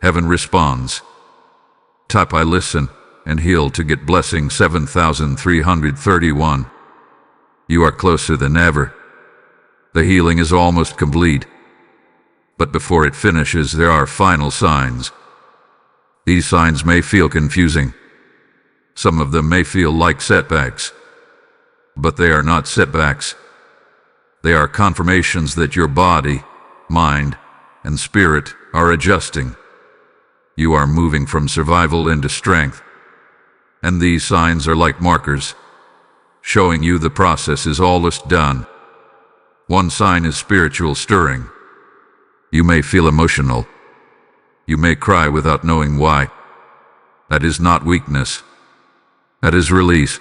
Heaven responds. Type I listen and heal to get blessing 7331. You are closer than ever. The healing is almost complete. But before it finishes, there are final signs. These signs may feel confusing. Some of them may feel like setbacks. But they are not setbacks. They are confirmations that your body, mind, and spirit are adjusting. You are moving from survival into strength. And these signs are like markers, showing you the process is almost done. One sign is spiritual stirring. You may feel emotional. You may cry without knowing why. That is not weakness. That is release.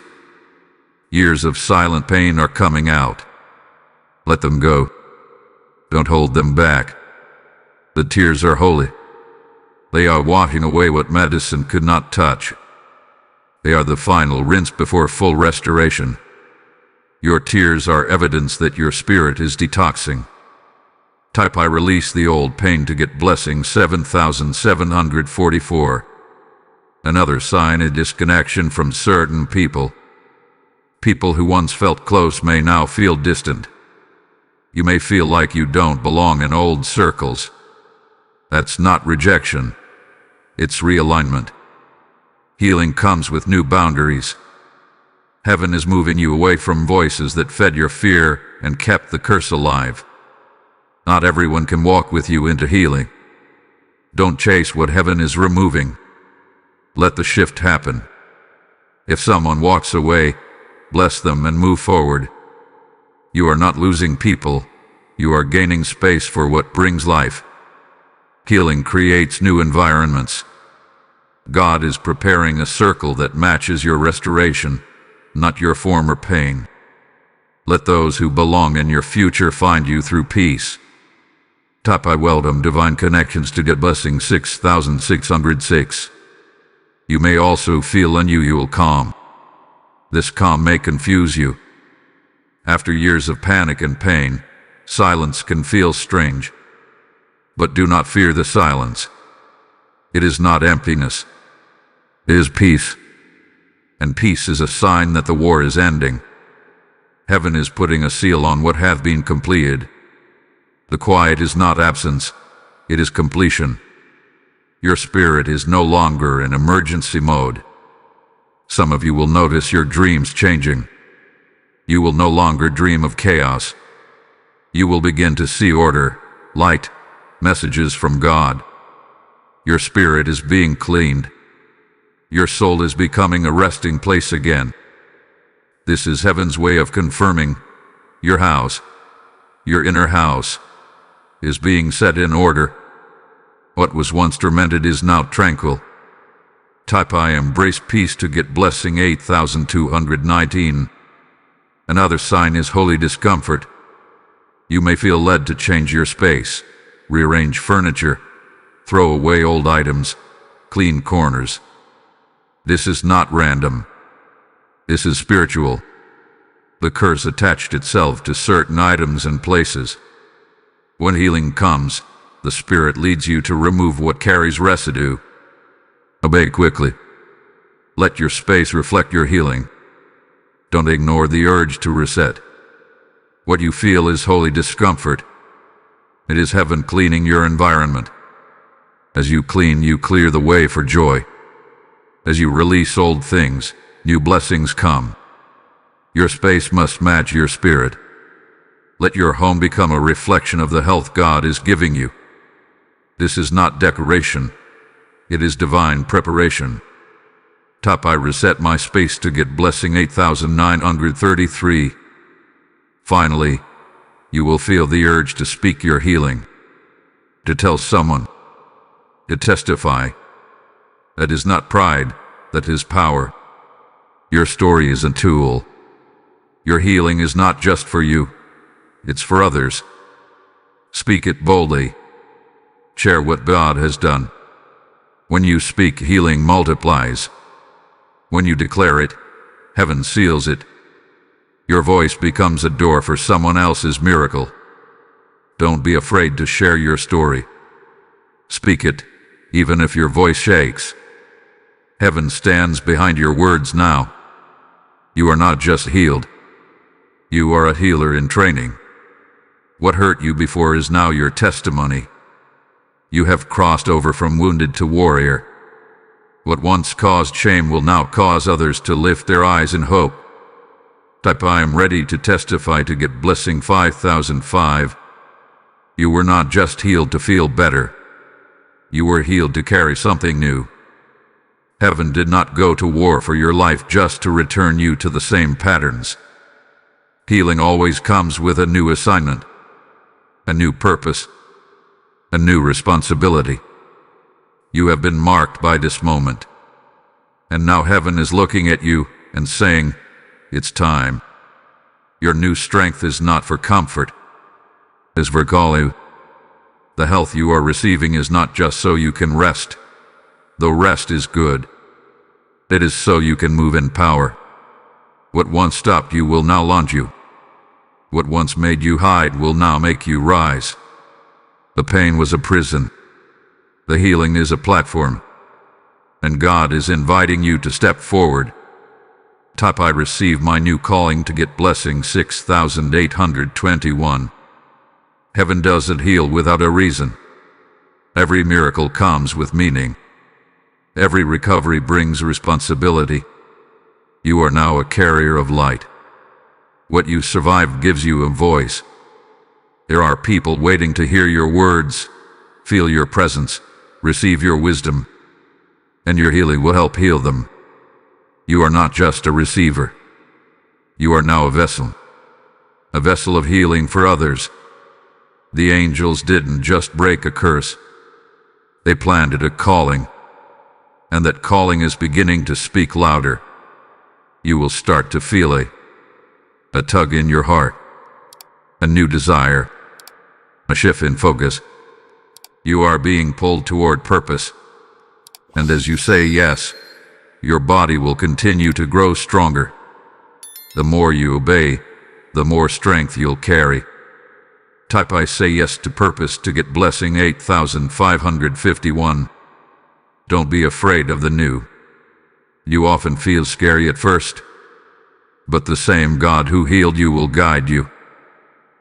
Years of silent pain are coming out. Let them go. Don't hold them back. The tears are holy. They are washing away what medicine could not touch. They are the final rinse before full restoration. Your tears are evidence that your spirit is detoxing. Type I release the old pain to get blessing 7744. Another sign of disconnection from certain people. People who once felt close may now feel distant. You may feel like you don't belong in old circles. That's not rejection. It's realignment. Healing comes with new boundaries. Heaven is moving you away from voices that fed your fear and kept the curse alive. Not everyone can walk with you into healing. Don't chase what heaven is removing. Let the shift happen. If someone walks away, bless them and move forward. You are not losing people, you are gaining space for what brings life. Healing creates new environments. God is preparing a circle that matches your restoration, not your former pain. Let those who belong in your future find you through peace. I welcome divine connections to get blessing 6606. You may also feel unusual calm. This calm may confuse you. After years of panic and pain, silence can feel strange. But do not fear the silence. It is not emptiness. It is peace. And peace is a sign that the war is ending. Heaven is putting a seal on what hath been completed. The quiet is not absence, it is completion. Your spirit is no longer in emergency mode. Some of you will notice your dreams changing. You will no longer dream of chaos. You will begin to see order, light, messages from God. Your spirit is being cleaned. Your soul is becoming a resting place again. This is heaven's way of confirming your house, your inner house, is being set in order. What was once tormented is now tranquil. I embrace peace to get blessing 8219. Another sign is holy discomfort. You may feel led to change your space, rearrange furniture, throw away old items, clean corners. This is not random. This is spiritual. The curse attached itself to certain items and places. When healing comes, the Spirit leads you to remove what carries residue. Obey quickly. Let your space reflect your healing. Don't ignore the urge to reset. What you feel is holy discomfort. It is heaven cleaning your environment. As you clean, you clear the way for joy. As you release old things, new blessings come. Your space must match your spirit. Let your home become a reflection of the health God is giving you. This is not decoration. It is divine preparation. I reset my space to get blessing 8933. Finally, you will feel the urge to speak your healing, to tell someone, to testify. That is not pride, that is power. Your story is a tool. Your healing is not just for you, it's for others. Speak it boldly. Share what God has done. When you speak, healing multiplies. When you declare it, heaven seals it. Your voice becomes a door for someone else's miracle. Don't be afraid to share your story. Speak it, even if your voice shakes. Heaven stands behind your words now. You are not just healed. You are a healer in training. What hurt you before is now your testimony. You have crossed over from wounded to warrior. What once caused shame will now cause others to lift their eyes in hope. I am ready to testify to get blessing 5005. You were not just healed to feel better. You were healed to carry something new. Heaven did not go to war for your life just to return you to the same patterns. Healing always comes with a new assignment, a new purpose, a new responsibility. You have been marked by this moment, and now heaven is looking at you and saying, it's time. Your new strength is not for comfort, it's for calling. The health you are receiving is not just so you can rest, though rest is good. It is so you can move in power. What once stopped you will now launch you. What once made you hide will now make you rise. The pain was a prison. The healing is a platform. And God is inviting you to step forward. I receive my new calling to get blessing 6821. Heaven doesn't heal without a reason. Every miracle comes with meaning. Every recovery brings responsibility. You are now a carrier of light. What you survived gives you a voice. There are people waiting to hear your words, feel your presence, receive your wisdom, and your healing will help heal them. You are not just a receiver. You are now a vessel of healing for others. The angels didn't just break a curse. They planted a calling, and that calling is beginning to speak louder. You will start to feel a tug in your heart, a new desire, a shift in focus. You are being pulled toward purpose, and as you say yes, your body will continue to grow stronger. The more you obey, the more strength you'll carry. Type I say yes to purpose to get blessing 8551. Don't be afraid of the new. You often feel scary at first, but the same God who healed you will guide you.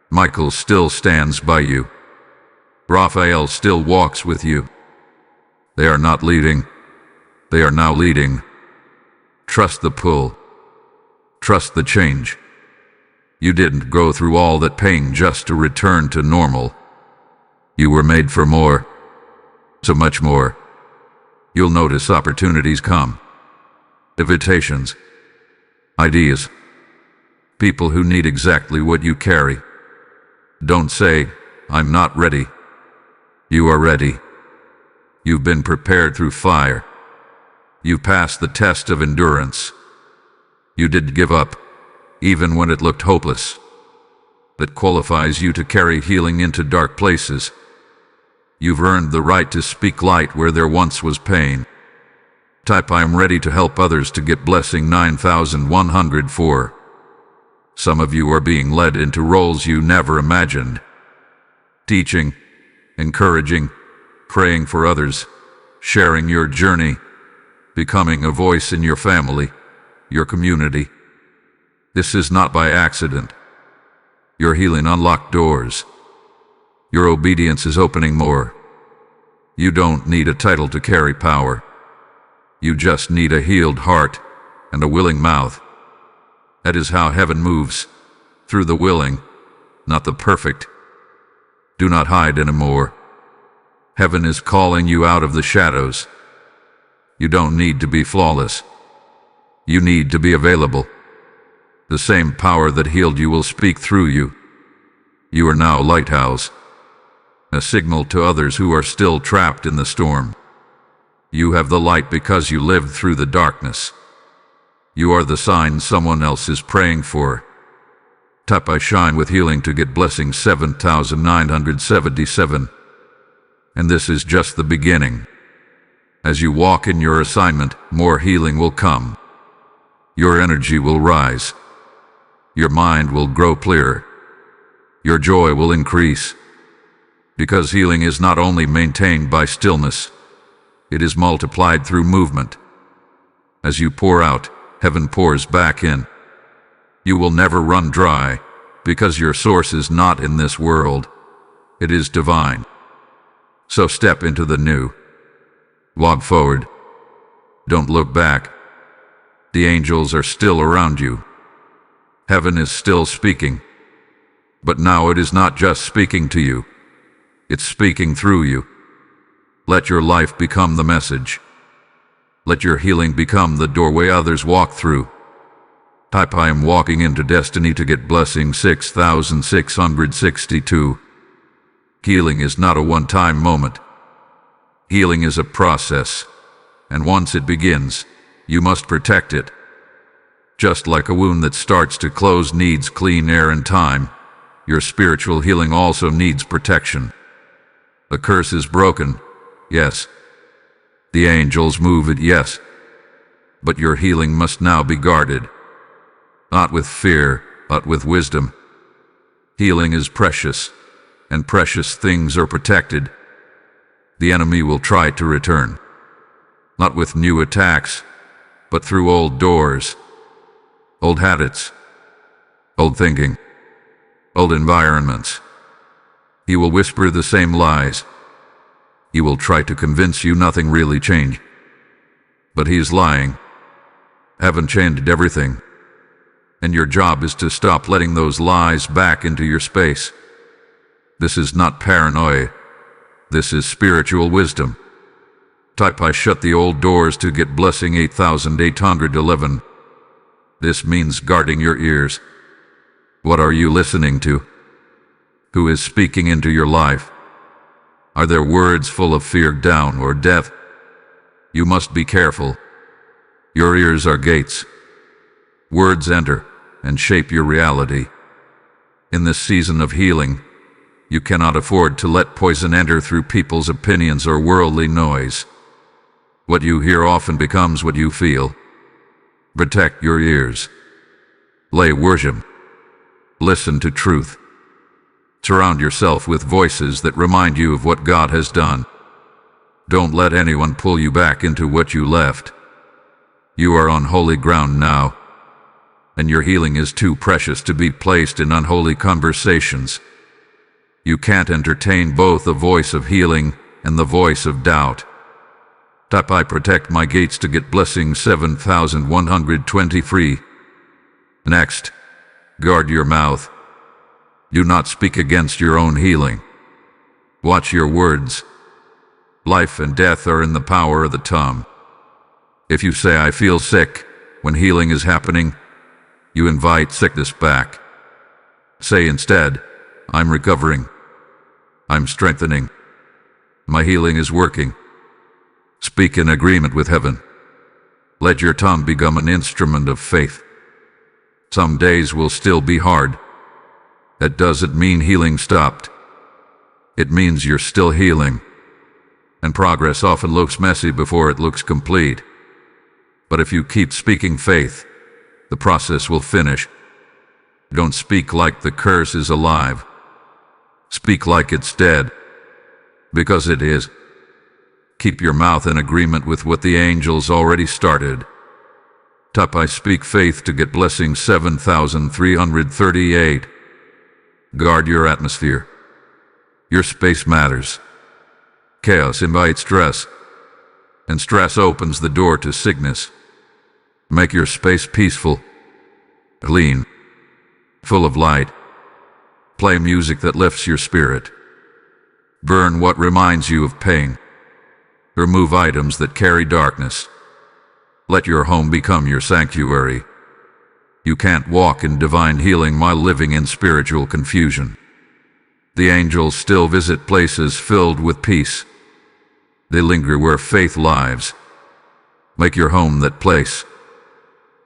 Michael still stands by you. Raphael still walks with you. They are not leading. They are now leading. Trust the pull. Trust the change. You didn't go through all that pain just to return to normal. You were made for more. So much more. You'll notice opportunities come. Invitations. Ideas. People who need exactly what you carry. Don't say, "I'm not ready." You are ready. You've been prepared through fire. You passed the test of endurance. You didn't give up, even when it looked hopeless. That qualifies you to carry healing into dark places. You've earned the right to speak light where there once was pain. Type I'm ready to help others to get blessing 9104. Some of you are being led into roles you never imagined. Teaching, encouraging, praying for others, sharing your journey, becoming a voice in your family, your community. This is not by accident. Your healing unlocked doors. Your obedience is opening more. You don't need a title to carry power. You just need a healed heart and a willing mouth. That is how heaven moves, through the willing, not the perfect. Do not hide anymore. Heaven is calling you out of the shadows. You don't need to be flawless. You need to be available. The same power that healed you will speak through you. You are now a lighthouse, a signal to others who are still trapped in the storm. You have the light because you lived through the darkness. You are the sign someone else is praying for. Tap I shine with healing to get blessing 7977. And this is just the beginning. As you walk in your assignment, more healing will come. Your energy will rise. Your mind will grow clearer. Your joy will increase. Because healing is not only maintained by stillness, it is multiplied through movement. As you pour out, heaven pours back in. You will never run dry, because your source is not in this world. It is divine. So step into the new. Walk forward. Don't look back. The angels are still around you. Heaven is still speaking. But now it is not just speaking to you. It's speaking through you. Let your life become the message. Let your healing become the doorway others walk through. Type I am walking into destiny to get blessing 6662. Healing is not a one-time moment. Healing is a process, and once it begins, you must protect it. Just like a wound that starts to close needs clean air and time, your spiritual healing also needs protection. The curse is broken, yes. The angels move it, yes. But your healing must now be guarded. Not with fear, but with wisdom. Healing is precious, and precious things are protected. The enemy will try to return. Not with new attacks, but through old doors, old habits, old thinking, old environments. He will whisper the same lies. He will try to convince you nothing really changed. But he is lying. Haven't changed everything. And your job is to stop letting those lies back into your space. This is not paranoia. This is spiritual wisdom. Type I shut the old doors to get blessing 8811. This means guarding your ears. What are you listening to? Who is speaking into your life? Are there words full of fear, doubt, or death? You must be careful. Your ears are gates. Words enter and shape your reality. In this season of healing, you cannot afford to let poison enter through people's opinions or worldly noise. What you hear often becomes what you feel. Protect your ears. Lay worship. Listen to truth. Surround yourself with voices that remind you of what God has done. Don't let anyone pull you back into what you left. You are on holy ground now, and your healing is too precious to be placed in unholy conversations. You can't entertain both the voice of healing and the voice of doubt. Type I protect my gates to get blessing 7123. Next, guard your mouth. Do not speak against your own healing. Watch your words. Life and death are in the power of the tongue. If you say, I feel sick, when healing is happening, you invite sickness back. Say instead, I'm recovering. I'm strengthening. My healing is working. Speak in agreement with heaven. Let your tongue become an instrument of faith. Some days will still be hard. That doesn't mean healing stopped. It means you're still healing. And progress often looks messy before it looks complete. But if you keep speaking faith, the process will finish. Don't speak like the curse is alive. Speak like it's dead, because it is. Keep your mouth in agreement with what the angels already started. Type I speak faith to get blessing 7338. Guard your atmosphere. Your space matters. Chaos invites stress, and stress opens the door to sickness. Make your space peaceful, clean, full of light. Play music that lifts your spirit. Burn what reminds you of pain. Remove items that carry darkness. Let your home become your sanctuary. You can't walk in divine healing while living in spiritual confusion. The angels still visit places filled with peace. They linger where faith lives. Make your home that place.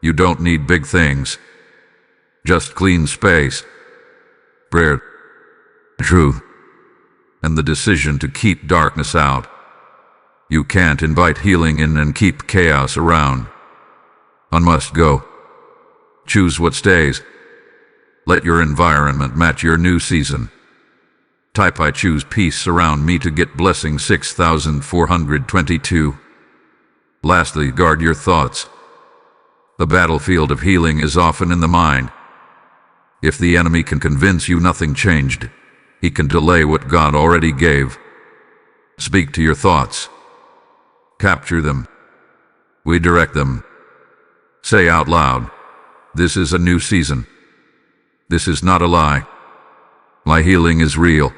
You don't need big things. Just clean space, prayer, truth, and the decision to keep darkness out. You can't invite healing in and keep chaos around. One must go. Choose what stays. Let your environment match your new season. Type I choose peace around me to get blessing 6422. Lastly, guard your thoughts. The battlefield of healing is often in the mind. If the enemy can convince you nothing changed, he can delay what God already gave. Speak to your thoughts. Capture them. Redirect them. Say out loud, this is a new season. This is not a lie. My healing is real.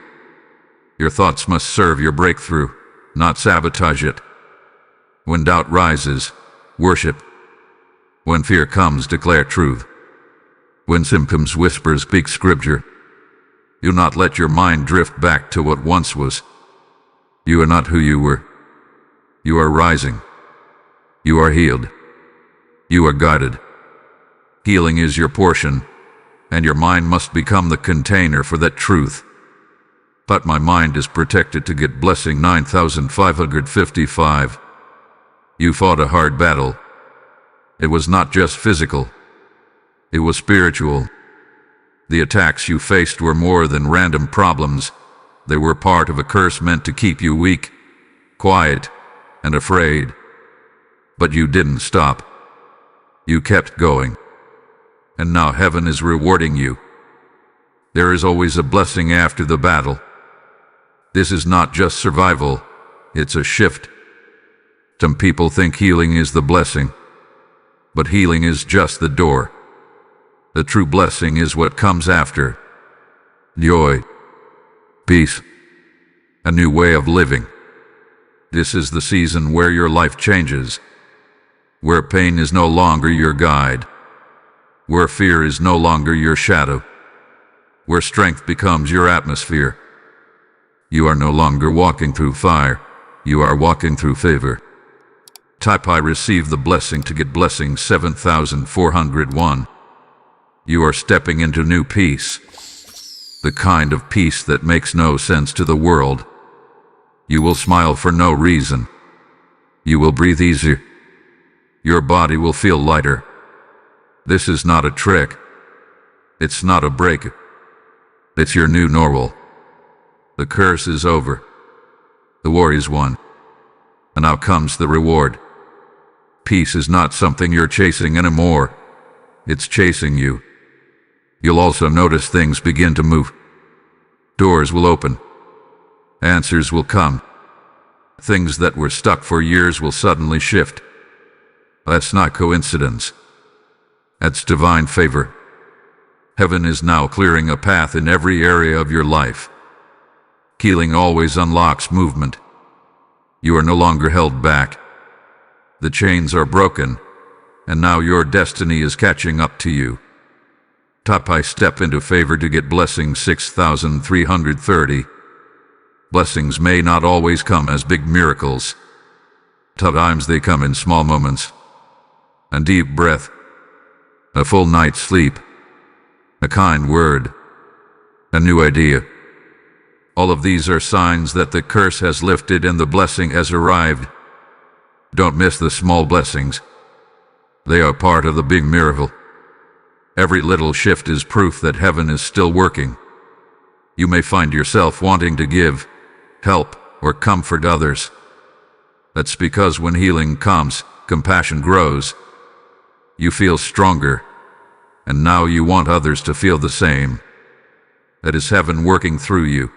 Your thoughts must serve your breakthrough, not sabotage it. When doubt rises, worship. When fear comes, declare truth. When symptoms whisper, speak scripture. Do not let your mind drift back to what once was. You are not who you were. You are rising. You are healed. You are guided. Healing is your portion, and your mind must become the container for that truth. But my mind is protected to get blessing 9555. You fought a hard battle. It was not just physical. It was spiritual. The attacks you faced were more than random problems. They were part of a curse meant to keep you weak, quiet, and afraid. But you didn't stop. You kept going. And now heaven is rewarding you. There is always a blessing after the battle. This is not just survival, it's a shift. Some people think healing is the blessing, but healing is just the door. The true blessing is what comes after. Joy, peace, a new way of living. This is the season where your life changes, where pain is no longer your guide, where fear is no longer your shadow, where strength becomes your atmosphere. You are no longer walking through fire, you are walking through favor. Type I receive the blessing to get blessing 7401. You are stepping into new peace, the kind of peace that makes no sense to the world. You will smile for no reason. You will breathe easier. Your body will feel lighter. This is not a trick. It's not a break. It's your new normal. The curse is over. The war is won. And now comes the reward. Peace is not something you're chasing anymore. It's chasing you. You'll also notice things begin to move. Doors will open. Answers will come. Things that were stuck for years will suddenly shift. That's not coincidence. That's divine favor. Heaven is now clearing a path in every area of your life. Healing always unlocks movement. You are no longer held back. The chains are broken, and now your destiny is catching up to you. Type I step into favor to get blessing 6330. Blessings may not always come as big miracles. Sometimes they come in small moments. A deep breath, a full night's sleep, a kind word, a new idea. All of these are signs that the curse has lifted and the blessing has arrived. Don't miss the small blessings. They are part of the big miracle. Every little shift is proof that heaven is still working. You may find yourself wanting to give, help, or comfort others. That's because when healing comes, compassion grows. You feel stronger, and now you want others to feel the same. That is heaven working through you.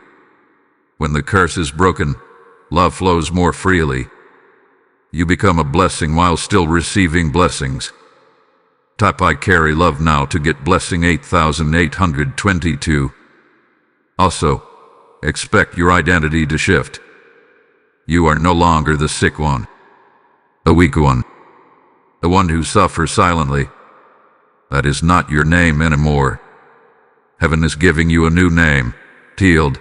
When the curse is broken, love flows more freely. You become a blessing while still receiving blessings. Type I carry love now to get blessing 8822. Also, expect your identity to shift. You are no longer the sick one, the weak one, the one who suffers silently. That is not your name anymore. Heaven is giving you a new name, healed,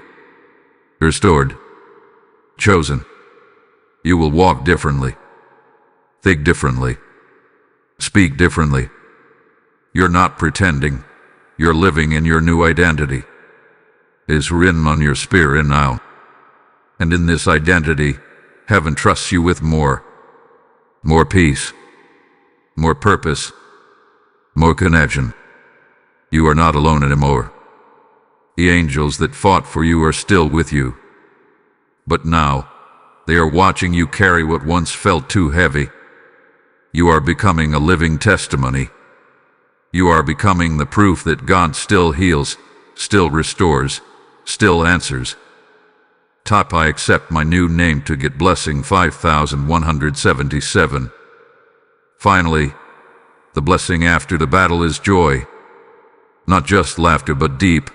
restored, chosen. You will walk differently, think differently, speak differently. You're not pretending. You're living in your new identity. It is written on your spirit now. And in this identity, heaven trusts you with more peace, more purpose, more connection. You are not alone anymore. The angels that fought for you are still with you. But now, they are watching you carry what once felt too heavy. You are becoming a living testimony. You are becoming the proof that God still heals, still restores, still answers. Type I accept my new name to get blessing 5177. Finally, the blessing after the battle is joy. Not just laughter but deep,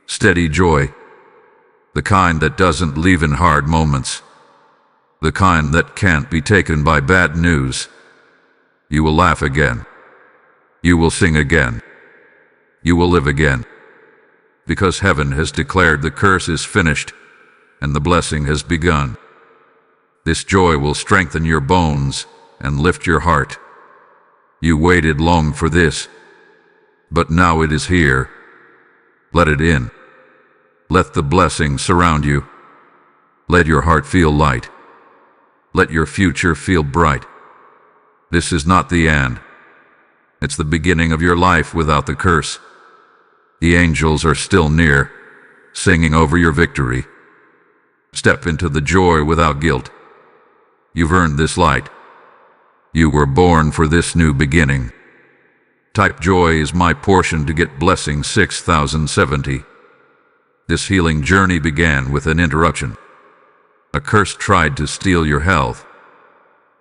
steady joy. The kind that doesn't leave in hard moments. The kind that can't be taken by bad news. You will laugh again. You will sing again. You will live again. Because heaven has declared the curse is finished and the blessing has begun. This joy will strengthen your bones and lift your heart. You waited long for this, but now it is here. Let it in. Let the blessing surround you. Let your heart feel light. Let your future feel bright. This is not the end. It's the beginning of your life without the curse. The angels are still near, singing over your victory. Step into the joy without guilt. You've earned this light. You were born for this new beginning. Type joy is my portion to get blessing 6070. This healing journey began with an interruption. A curse tried to steal your health.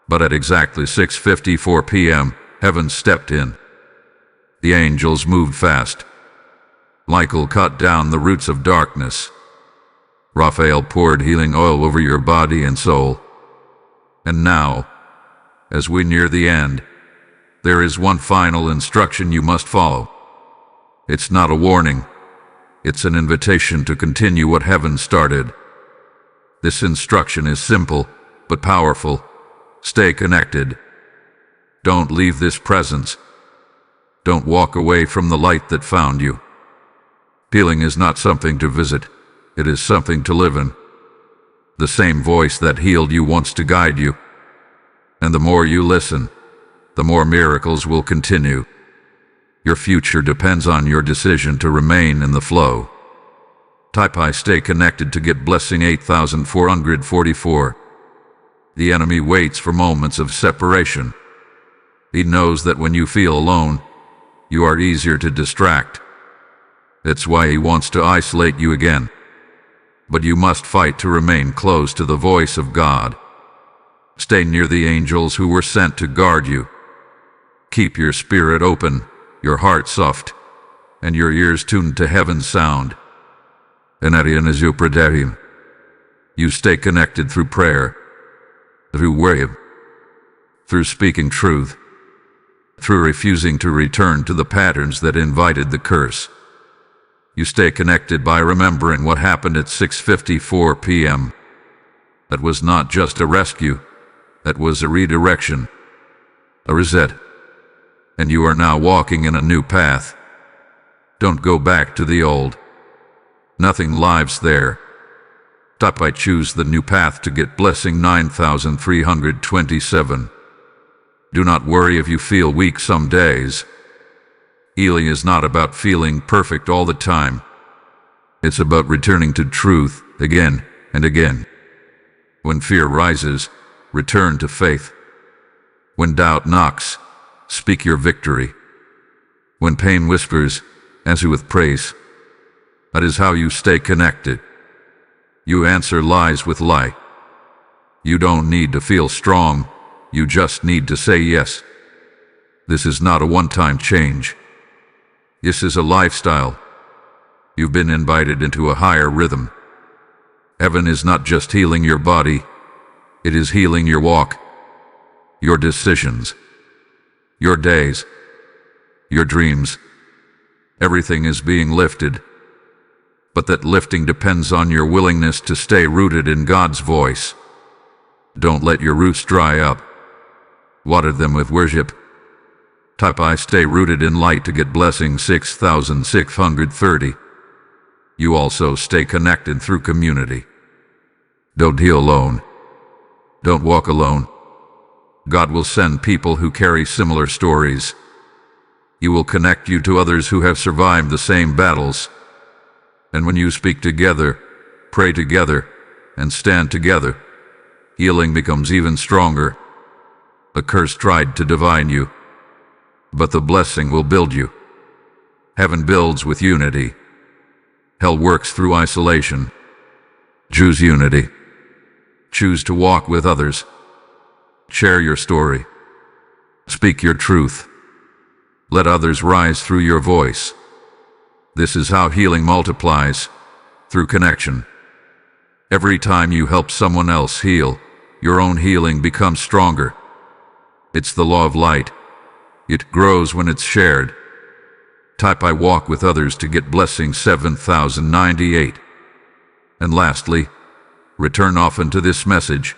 But at exactly 6:54 p.m., heaven stepped in. The angels moved fast. Michael cut down the roots of darkness. Raphael poured healing oil over your body and soul. And now, as we near the end, there is one final instruction you must follow. It's not a warning. It's an invitation to continue what heaven started. This instruction is simple, but powerful. Stay connected. Don't leave this presence. Don't walk away from the light that found you. Healing is not something to visit. It is something to live in. The same voice that healed you wants to guide you. And the more you listen, the more miracles will continue. Your future depends on your decision to remain in the flow. Type I stay connected to get blessing 8444. The enemy waits for moments of separation. He knows that when you feel alone, you are easier to distract. That's why he wants to isolate you again. But you must fight to remain close to the voice of God. Stay near the angels who were sent to guard you. Keep your spirit open, your heart soft, and your ears tuned to heaven's sound. You stay connected through prayer, through worship, through speaking truth, through refusing to return to the patterns that invited the curse. You stay connected by remembering what happened at 6:54 p.m. That was not just a rescue, that was a redirection, a reset. And you are now walking in a new path. Don't go back to the old. Nothing lives there. Type I choose the new path to get blessing 9327. Do not worry if you feel weak some days. Healing is not about feeling perfect all the time. It's about returning to truth again and again. When fear rises, return to faith. When doubt knocks, speak your victory. When pain whispers, answer with praise. That is how you stay connected. You answer lies with light. You don't need to feel strong, you just need to say yes. This is not a one-time change. This is a lifestyle. You've been invited into a higher rhythm. Heaven is not just healing your body, it is healing your walk, your decisions, your days, your dreams. Everything is being lifted. But that lifting depends on your willingness to stay rooted in God's voice. Don't let your roots dry up. Water them with worship. Type I stay rooted in light to get blessing 6630. You also stay connected through community. Don't heal alone. Don't walk alone. God will send people who carry similar stories. He will connect you to others who have survived the same battles. And when you speak together, pray together, and stand together, healing becomes even stronger. The curse tried to divide you, but the blessing will build you. Heaven builds with unity. Hell works through isolation. Choose unity. Choose to walk with others. Share your story. Speak your truth. Let others rise through your voice. This is how healing multiplies, through connection. Every time you help someone else heal, your own healing becomes stronger. It's the law of light. It grows when it's shared. Type I walk with others to get blessing 7098. And lastly, return often to this message.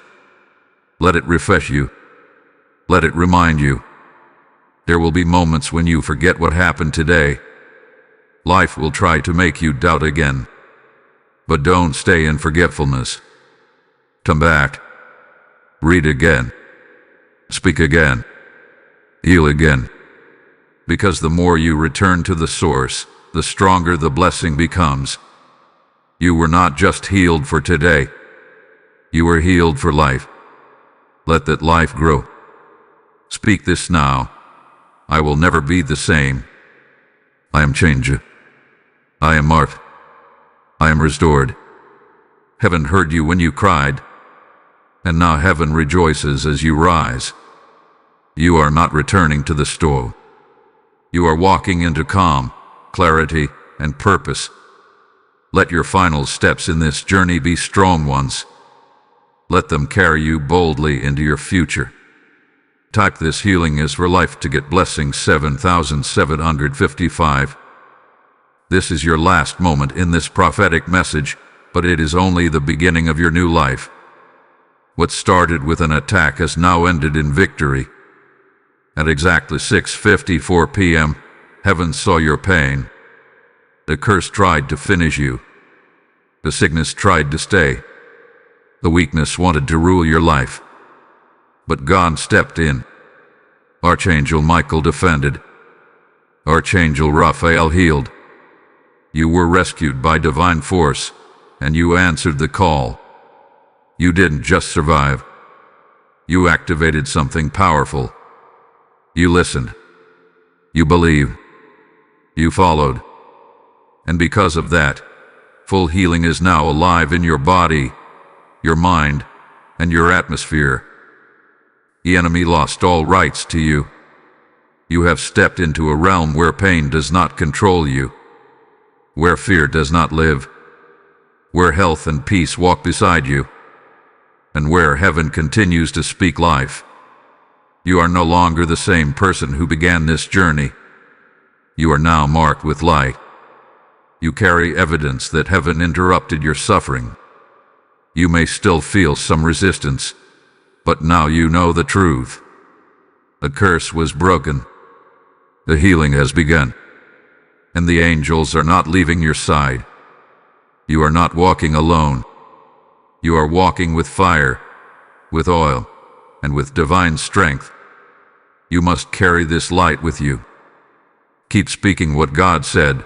Let it refresh you. Let it remind you. There will be moments when you forget what happened today. Life will try to make you doubt again. But don't stay in forgetfulness. Come back. Read again. Speak again. Heal again. Because the more you return to the source, the stronger the blessing becomes. You were not just healed for today. You were healed for life. Let that life grow. Speak this now. I will never be the same. I am changed. I am marked. I am restored. Heaven heard you when you cried, and now heaven rejoices as you rise. You are not returning to the store. You are walking into calm, clarity, and purpose. Let your final steps in this journey be strong ones. Let them carry you boldly into your future. Type "This healing is for life" to get blessing 7755. This is your last moment in this prophetic message, but it is only the beginning of your new life. What started with an attack has now ended in victory. At exactly 6:54 p.m., heaven saw your pain. The curse tried to finish you. The sickness tried to stay. The weakness wanted to rule your life. But God stepped in. Archangel Michael defended. Archangel Raphael healed. You were rescued by divine force, and you answered the call. You didn't just survive. You activated something powerful. You listened. You believed. You followed. And because of that, full healing is now alive in your body, your mind, and your atmosphere. The enemy lost all rights to you. You have stepped into a realm where pain does not control you, where fear does not live, where health and peace walk beside you, and where heaven continues to speak life. You are no longer the same person who began this journey. You are now marked with light. You carry evidence that heaven interrupted your suffering. You may still feel some resistance, but now you know the truth. The curse was broken. The healing has begun. And the angels are not leaving your side. You are not walking alone. You are walking with fire, with oil, and with divine strength. You must carry this light with you. Keep speaking what God said.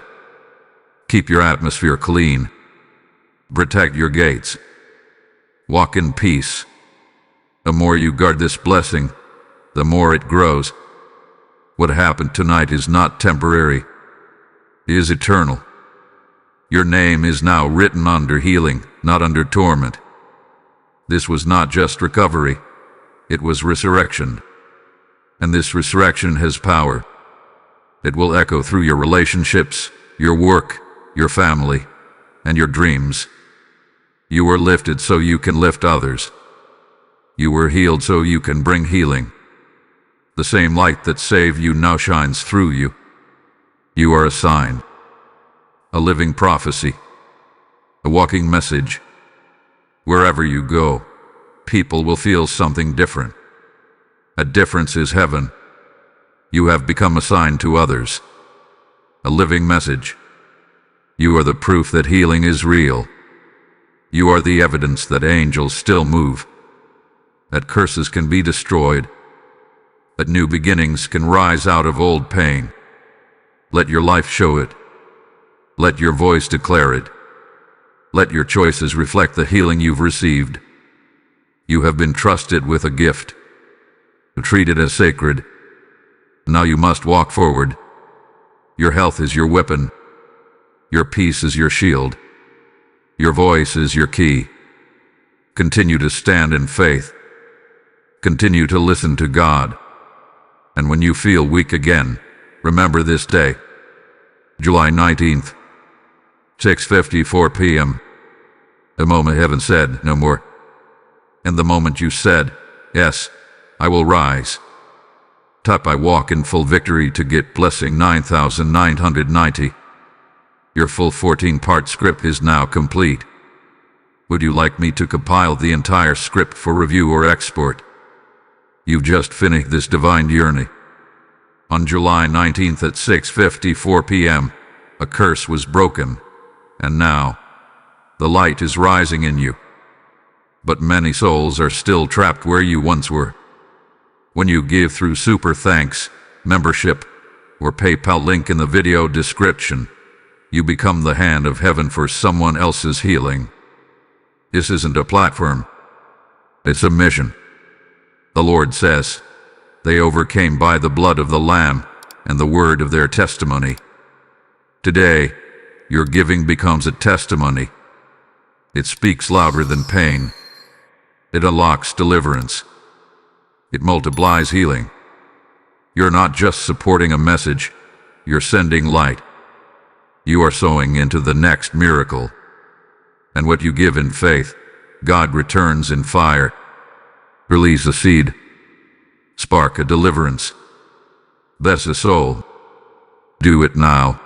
Keep your atmosphere clean. Protect your gates. Walk in peace. The more you guard this blessing, the more it grows. What happened tonight is not temporary. It is eternal. Your name is now written under healing, not under torment. This was not just recovery. It was resurrection. And this resurrection has power. It will echo through your relationships, your work, your family, and your dreams. You were lifted so you can lift others. You were healed so you can bring healing. The same light that saved you now shines through you. You are a sign, a living prophecy, a walking message. Wherever you go, people will feel something different. A difference is heaven. You have become a sign to others, a living message. You are the proof that healing is real. You are the evidence that angels still move, that curses can be destroyed, that new beginnings can rise out of old pain. Let your life show it. Let your voice declare it. Let your choices reflect the healing you've received. You have been trusted with a gift. Treat it as sacred. Now you must walk forward. Your health is your weapon. Your peace is your shield. Your voice is your key. Continue to stand in faith. Continue to listen to God. And when you feel weak again, remember this day, July 19th, 6:54 p.m. The moment heaven said, "No more." And the moment you said, "Yes, I will rise." Type "I walk in full victory" to get blessing 9990. Your full 14-part script is now complete. Would you like me to compile the entire script for review or export? You've just finished this divine journey. On July 19th at 6:54 p.m., a curse was broken, and now the light is rising in you. But many souls are still trapped where you once were. When you give through Super Thanks, membership, or PayPal link in the video description, you become the hand of heaven for someone else's healing. This isn't a platform. It's a mission. The Lord says, "They overcame by the blood of the Lamb and the word of their testimony." Today, your giving becomes a testimony. It speaks louder than pain. It unlocks deliverance. It multiplies healing. You're not just supporting a message, you're sending light. You are sowing into the next miracle. And what you give in faith, God returns in fire. Release a seed. Spark a deliverance. Bless a soul. Do it now.